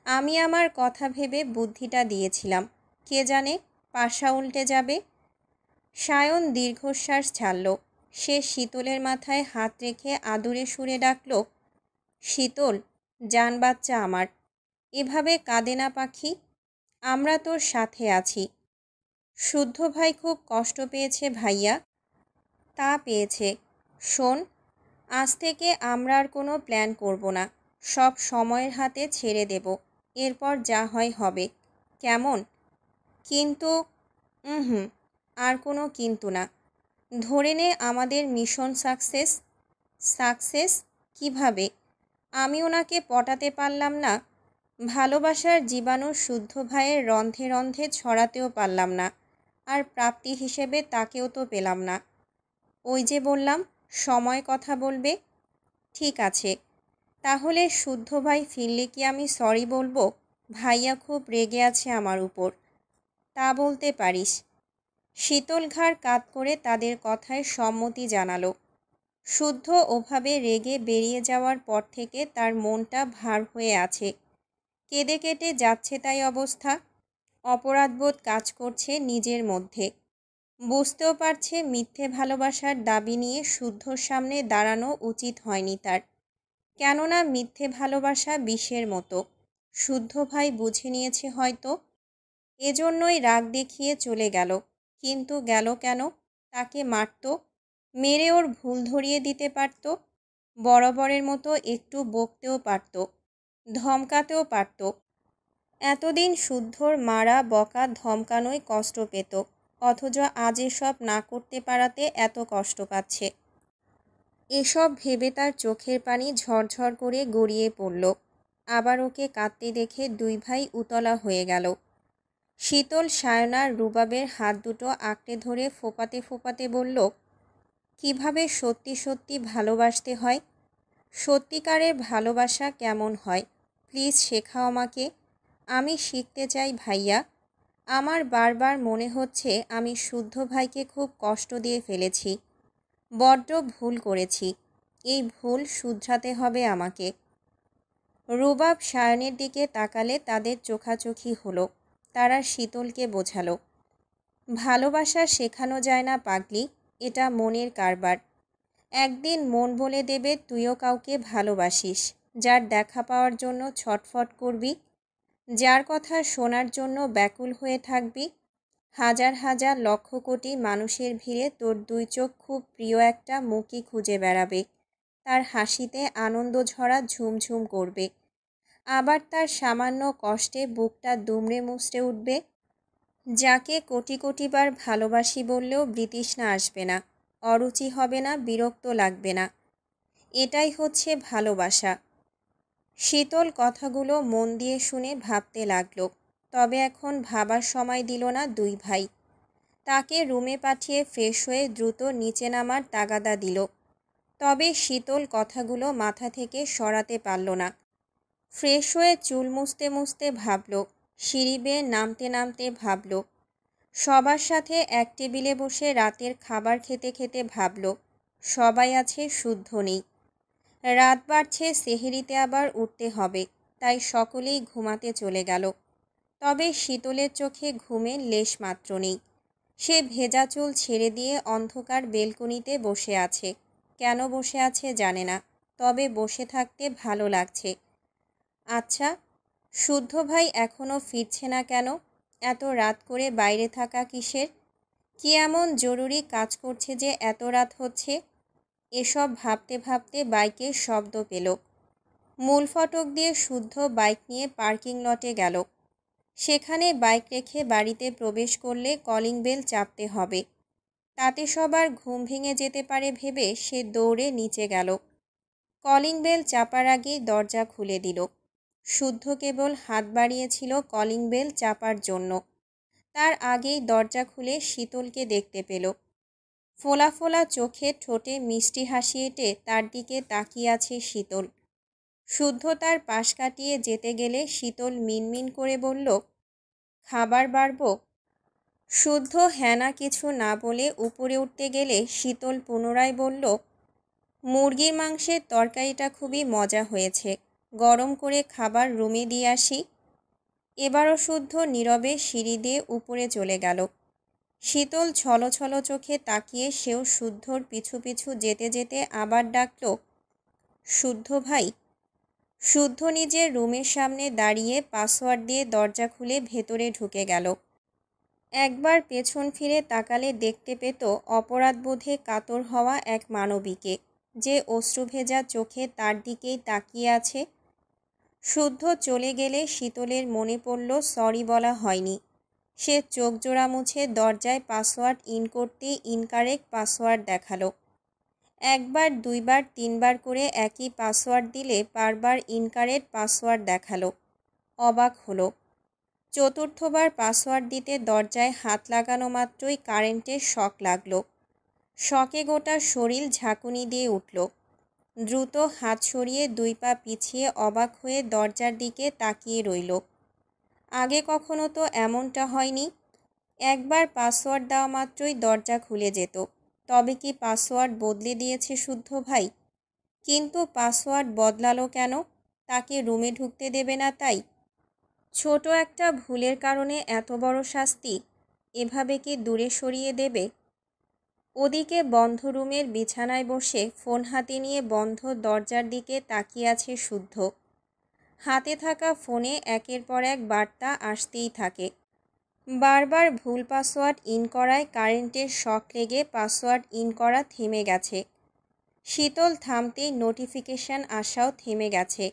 আমি আমার কথা ভেবে বুদ্ধিটা দিয়েছিলাম, কে জানে পাশা উল্টে যাবে। সায়ন দীর্ঘশ্বাস ছাড়ল। সে শীতলের মাথায় হাত রেখে আদুরে সুরে ডাকল, শীতল, জান বাচ্চা আমার, এভাবে কাঁদে না পাখি, আমরা তোর সাথে আছি। শুদ্ধ ভাই খুব কষ্ট পেয়েছে ভাইয়া। তা পেয়েছে। শোন, আজ থেকে আমরা আর কোনো প্ল্যান করব না, সব সময়ের হাতে ছেড়ে দেব, এরপর যা হয় হবে, কেমন? কিন্তু হুম, আর কোনো কিন্তু না। ধরে নে আমাদের মিশন সাকসেস। সাকসেস কিভাবে? আমি ওনাকে পটাতে পারলাম না, ভালোবাসার জীবাণু শুদ্ধ ভাইয়ের রন্ধে রন্ধে ছড়াতেও পারলাম না, আর প্রাপ্তি হিসেবে তাকেও তো পেলাম না। ওই যে বললাম সময় কথা বলবে। ঠিক আছে, তাহলে শুদ্ধ ভাই ফিরলে কি আমি সরি বলবো? ভাইয়া খুব রেগে আছে আমার উপর। তা বলতে পারিস। শীতল ঘাড় কাত করে তাদের কথায় সম্মতি জানালো। শুদ্ধ ওভাবে রেগে বেরিয়ে যাওয়ার পর থেকে তার মনটা ভার হয়ে আছে। কেঁদে কেটে যাচ্ছে তাই অবস্থা। অপরাধবোধ কাজ করছে নিজের মধ্যে। বুঝতেও পারছে মিথ্যে ভালোবাসার দাবি নিয়ে শুদ্ধর সামনে দাঁড়ানো উচিত হয়নি তার। কেননা মিথ্যে ভালোবাসা বিষের মতো। শুদ্ধ ভাই বুঝে নিয়েছে হয়তো, এজন্যই রাগ দেখিয়ে চলে গেল। কিন্তু গেল কেন? তাকে মারত, মেরে ওর ভুল ধরিয়ে দিতে পারত, বরাবরের মতো একটু বকতেও পারত, ধমকাতেও পারত। এতদিন শুদ্ধর মারা বকা ধমকানোয় কষ্ট পেত, অথচ আজ এসব না করতে পারাতে এত কষ্ট পাচ্ছে। এসব ভেবে তার চোখের পানি ঝরঝর করে গড়িয়ে পড়ল। আবার ওকে কাঁদতে দেখে দুই ভাই উতলা হয়ে গেল। শীতল সায়নার রুবাবের হাত দুটো আঁকড়ে ধরে ফোপাতে ফোপাতে বলল, কিভাবে সত্যি সত্যি ভালোবাসতে হয়? সত্যিকারের ভালোবাসা কেমন হয়? প্লিজ শেখাও আমাকে। আমি শিখতে চাই ভাইয়া। আমার বারবার মনে হচ্ছে আমি শুদ্ধ ভাইকে খুব কষ্ট দিয়ে ফেলেছি। বড্ড ভুল করেছি। এই ভুল শুধরাতে হবে আমাকে। রুবাব সায়নের দিকে তাকালে তাদের চোখাচোখি হলো। তারা শীতলকে বোঝালো, ভালোবাসা শেখানো যায় না পাগলি, এটা মনের কারবার। একদিন মন বলে দেবে তুইও কাউকে ভালোবাসিস, যার দেখা পাওয়ার জন্য ছটফট করবি, যার কথা শোনার জন্য ব্যাকুল হয়ে থাকবি। হাজার হাজার লক্ষ কোটি মানুষের ভিড়ে তোর দুই চোখ খুব প্রিয় একটা মুখই খুঁজে বেড়াবে। তার হাসিতে আনন্দ ঝরা ঝুমঝুম করবে। আবার তার সামান্য কষ্টে বুকটা দুমড়ে মুচড়ে উঠবে। যাকে কোটি কোটিবার ভালোবাসি বললেও বিতৃষ্ণা আসবে না, অরুচি হবে না, বিরক্ত লাগবে না। এটাই হচ্ছে ভালোবাসা। শীতল কথাগুলো মন দিয়ে শুনে ভাবতে লাগলো। তবে এখন ভাবার সময় দিল না দুই ভাই। তাকে রুমে পাঠিয়ে ফ্রেশ হয়ে দ্রুত নিচে নামার তাগাদা দিল। তবে শীতল কথাগুলো মাথা থেকে সরাতে পারল না। ফ্রেশ হয়ে চুল মুছতে মুছতে ভাবল, সিঁড়ি বেয়ে নামতে নামতে ভাবল, সবার সাথে এক টেবিলে বসে রাতের খাবার খেতে খেতে ভাবল, সবাই আছে শুদ্ধ নেই। রাত বাড়ছে, সেহরিতে আবার উঠতে হবে, তাই সকলেই ঘুমাতে চলে গেল। তবে শীতলের চোখে ঘুমের লেশ মাত্র নেই। সে ভেজা চুল ছেড়ে দিয়ে অন্ধকার বেলকনিতে বসে আছে। কেন বসে আছে জানে না, তবে বসে থাকতে ভালো লাগছে। আচ্ছা, শুদ্ধ ভাই এখনও ফিরছে না কেন? এত রাত করে বাইরে থাকা কিসের? কি এমন জরুরি কাজ করছে যে এত রাত হচ্ছে? এসব ভাবতে ভাবতে বাইকের শব্দ পেল। মূল ফটক দিয়ে শুদ্ধ বাইক নিয়ে পার্কিং লটে গেল। সেখানে বাইক রেখে বাড়িতে প্রবেশ করলে কলিং বেল চাপতে হবে। তাতে সবার ঘুম ভেঙে যেতে পারে ভেবে সে দৌড়ে নিচে গেল। কলিং বেল চাপার আগেই দরজা খুলে দিল। শুদ্ধ কেবল হাত বাড়িয়েছিল কলিং বেল চাপার জন্য। তার আগেই দরজা খুলে শীতলকে দেখতে পেল। ফোলা ফোলা চোখে ঠোঁটে মিষ্টি হাসি এঁটে তার দিকে তাকিয়ে আছে শীতল। শুদ্ধ তার পাশ কাটিয়ে যেতে গেলে শীতল মিনমিন করে বলল, খাবার বাড়বো? শুদ্ধ হ্যাঁ না কিছু না বলে উপরে উঠতে গেলে শীতল পুনরায় বলল, মুরগির মাংসের তরকারিটা খুবই মজা হয়েছে, গরম করে খাবার রুমে দিয়ে আসি। এবারও শুদ্ধ নীরবে সিঁড়ি দিয়ে উপরে চলে গেল। শীতল ছলো ছলো চোখে তাকিয়ে সেও শুদ্ধর পিছু পিছু যেতে যেতে আবার ডাকল, শুদ্ধ ভাই। শুদ্ধ নিজের রুমের সামনে দাঁড়িয়ে পাসওয়ার্ড দিয়ে দরজা খুলে ভেতরে ঢুকে গেল। একবার পেছন ফিরে তাকালে দেখতে পেত অপরাধবোধে কাতর হওয়া এক মানবীকে, যে অশ্রুভেজা চোখে তার দিকেই তাকিয়ে আছে। শুদ্ধ চলে গেলে শীতলের মনে পড়ল সরি বলা হয়নি। সে চোখ জোড়া মুছে দরজায় পাসওয়ার্ড ইন করতে ইনকারেক্ট পাসওয়ার্ড দেখালো। একবার দুইবার তিনবার করে একই পাসওয়ার্ড দিলে বারবার ইনকারেক্ট পাসওয়ার্ড দেখালো। অবাক হলো। চতুর্থবার পাসওয়ার্ড দিতে দরজায় হাত লাগানো মাত্রই কারেন্টের শক লাগলো। শকে গোটা শরীর ঝাঁকুনি দিয়ে উঠল। দ্রুত হাত সরিয়ে 2 পা পিছিয়ে অবাক হয়ে দরজার দিকে তাকিয়ে রইল। আগে কখনো তো এমনটা হয়নি। একবার পাসওয়ার্ড দেওয়া মাত্রই দরজা খুলে যেত। তবে কি পাসওয়ার্ড বদলে দিয়েছে শুদ্ধ ভাই? কিন্তু পাসওয়ার্ড বদলালো কেন? তাকে রুমে ঢুকতে দেবে না তাই? ছোট একটা ভুলের কারণে এত বড় শাস্তি? এভাবে কি দূরে সরিয়ে দেবে? ওদিকে বন্ধ রুমের বিছানায় বসে ফোন হাতে নিয়ে বন্ধ দরজার দিকে তাকিয়ে আছে শুদ্ধ। হাতে থাকা ফোনে একের পর এক বার্তা আসতেই থাকে। বারবার ভুল পাসওয়ার্ড ইন করায় কারেন্টের শক লেগে পাসওয়ার্ড ইন করা থেমে গেছে। শীতল থামতেই নোটিফিকেশন আসাও থেমে গেছে।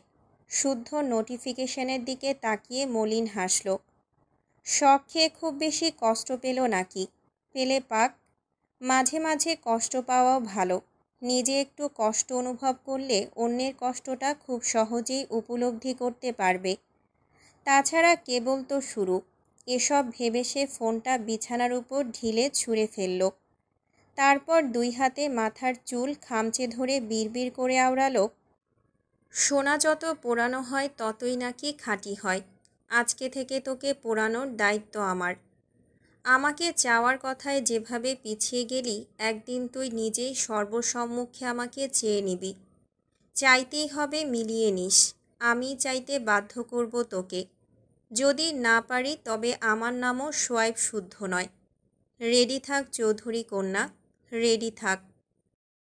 শুদ্ধ নোটিফিকেশনের দিকে তাকিয়ে মলিন হাসল। শক খেয়ে খুব বেশি কষ্ট পেল নাকি? পেলে পাক। মাঝে মাঝে কষ্ট পাওয়াও ভালো। নিজে একটু কষ্ট অনুভব করলে অন্যের কষ্টটা খুব সহজেই উপলব্ধি করতে পারবে। তাছাড়া কেবল তো শুরু। এসব ভেবে সে ফোনটা বিছানার উপর ঢিলে ছুঁড়ে ফেলল। তারপর 2 হাতে মাথার চুল খামচে ধরে বিড়বিড় করে আওড়ালো, সোনা যত পোড়ানো হয় ততই নাকি খাঁটি হয়। আজকে থেকে তোকে পোড়ানোর দায়িত্ব আমার। আমাকে চাওয়ার কথায় যেভাবে পিছিয়ে গেলি, একদিন তুই নিজেই সর্বসম্মুখে আমাকে চেয়ে নিবি। চাইতেই হবে, মিলিয়ে নিস। আমি চাইতে বাধ্য করব তোকে। যদি না পারি তবে আমার নামও সোয়াইব শুদ্ধ নয়। রেডি থাক চৌধুরী কন্যা, রেডি থাক।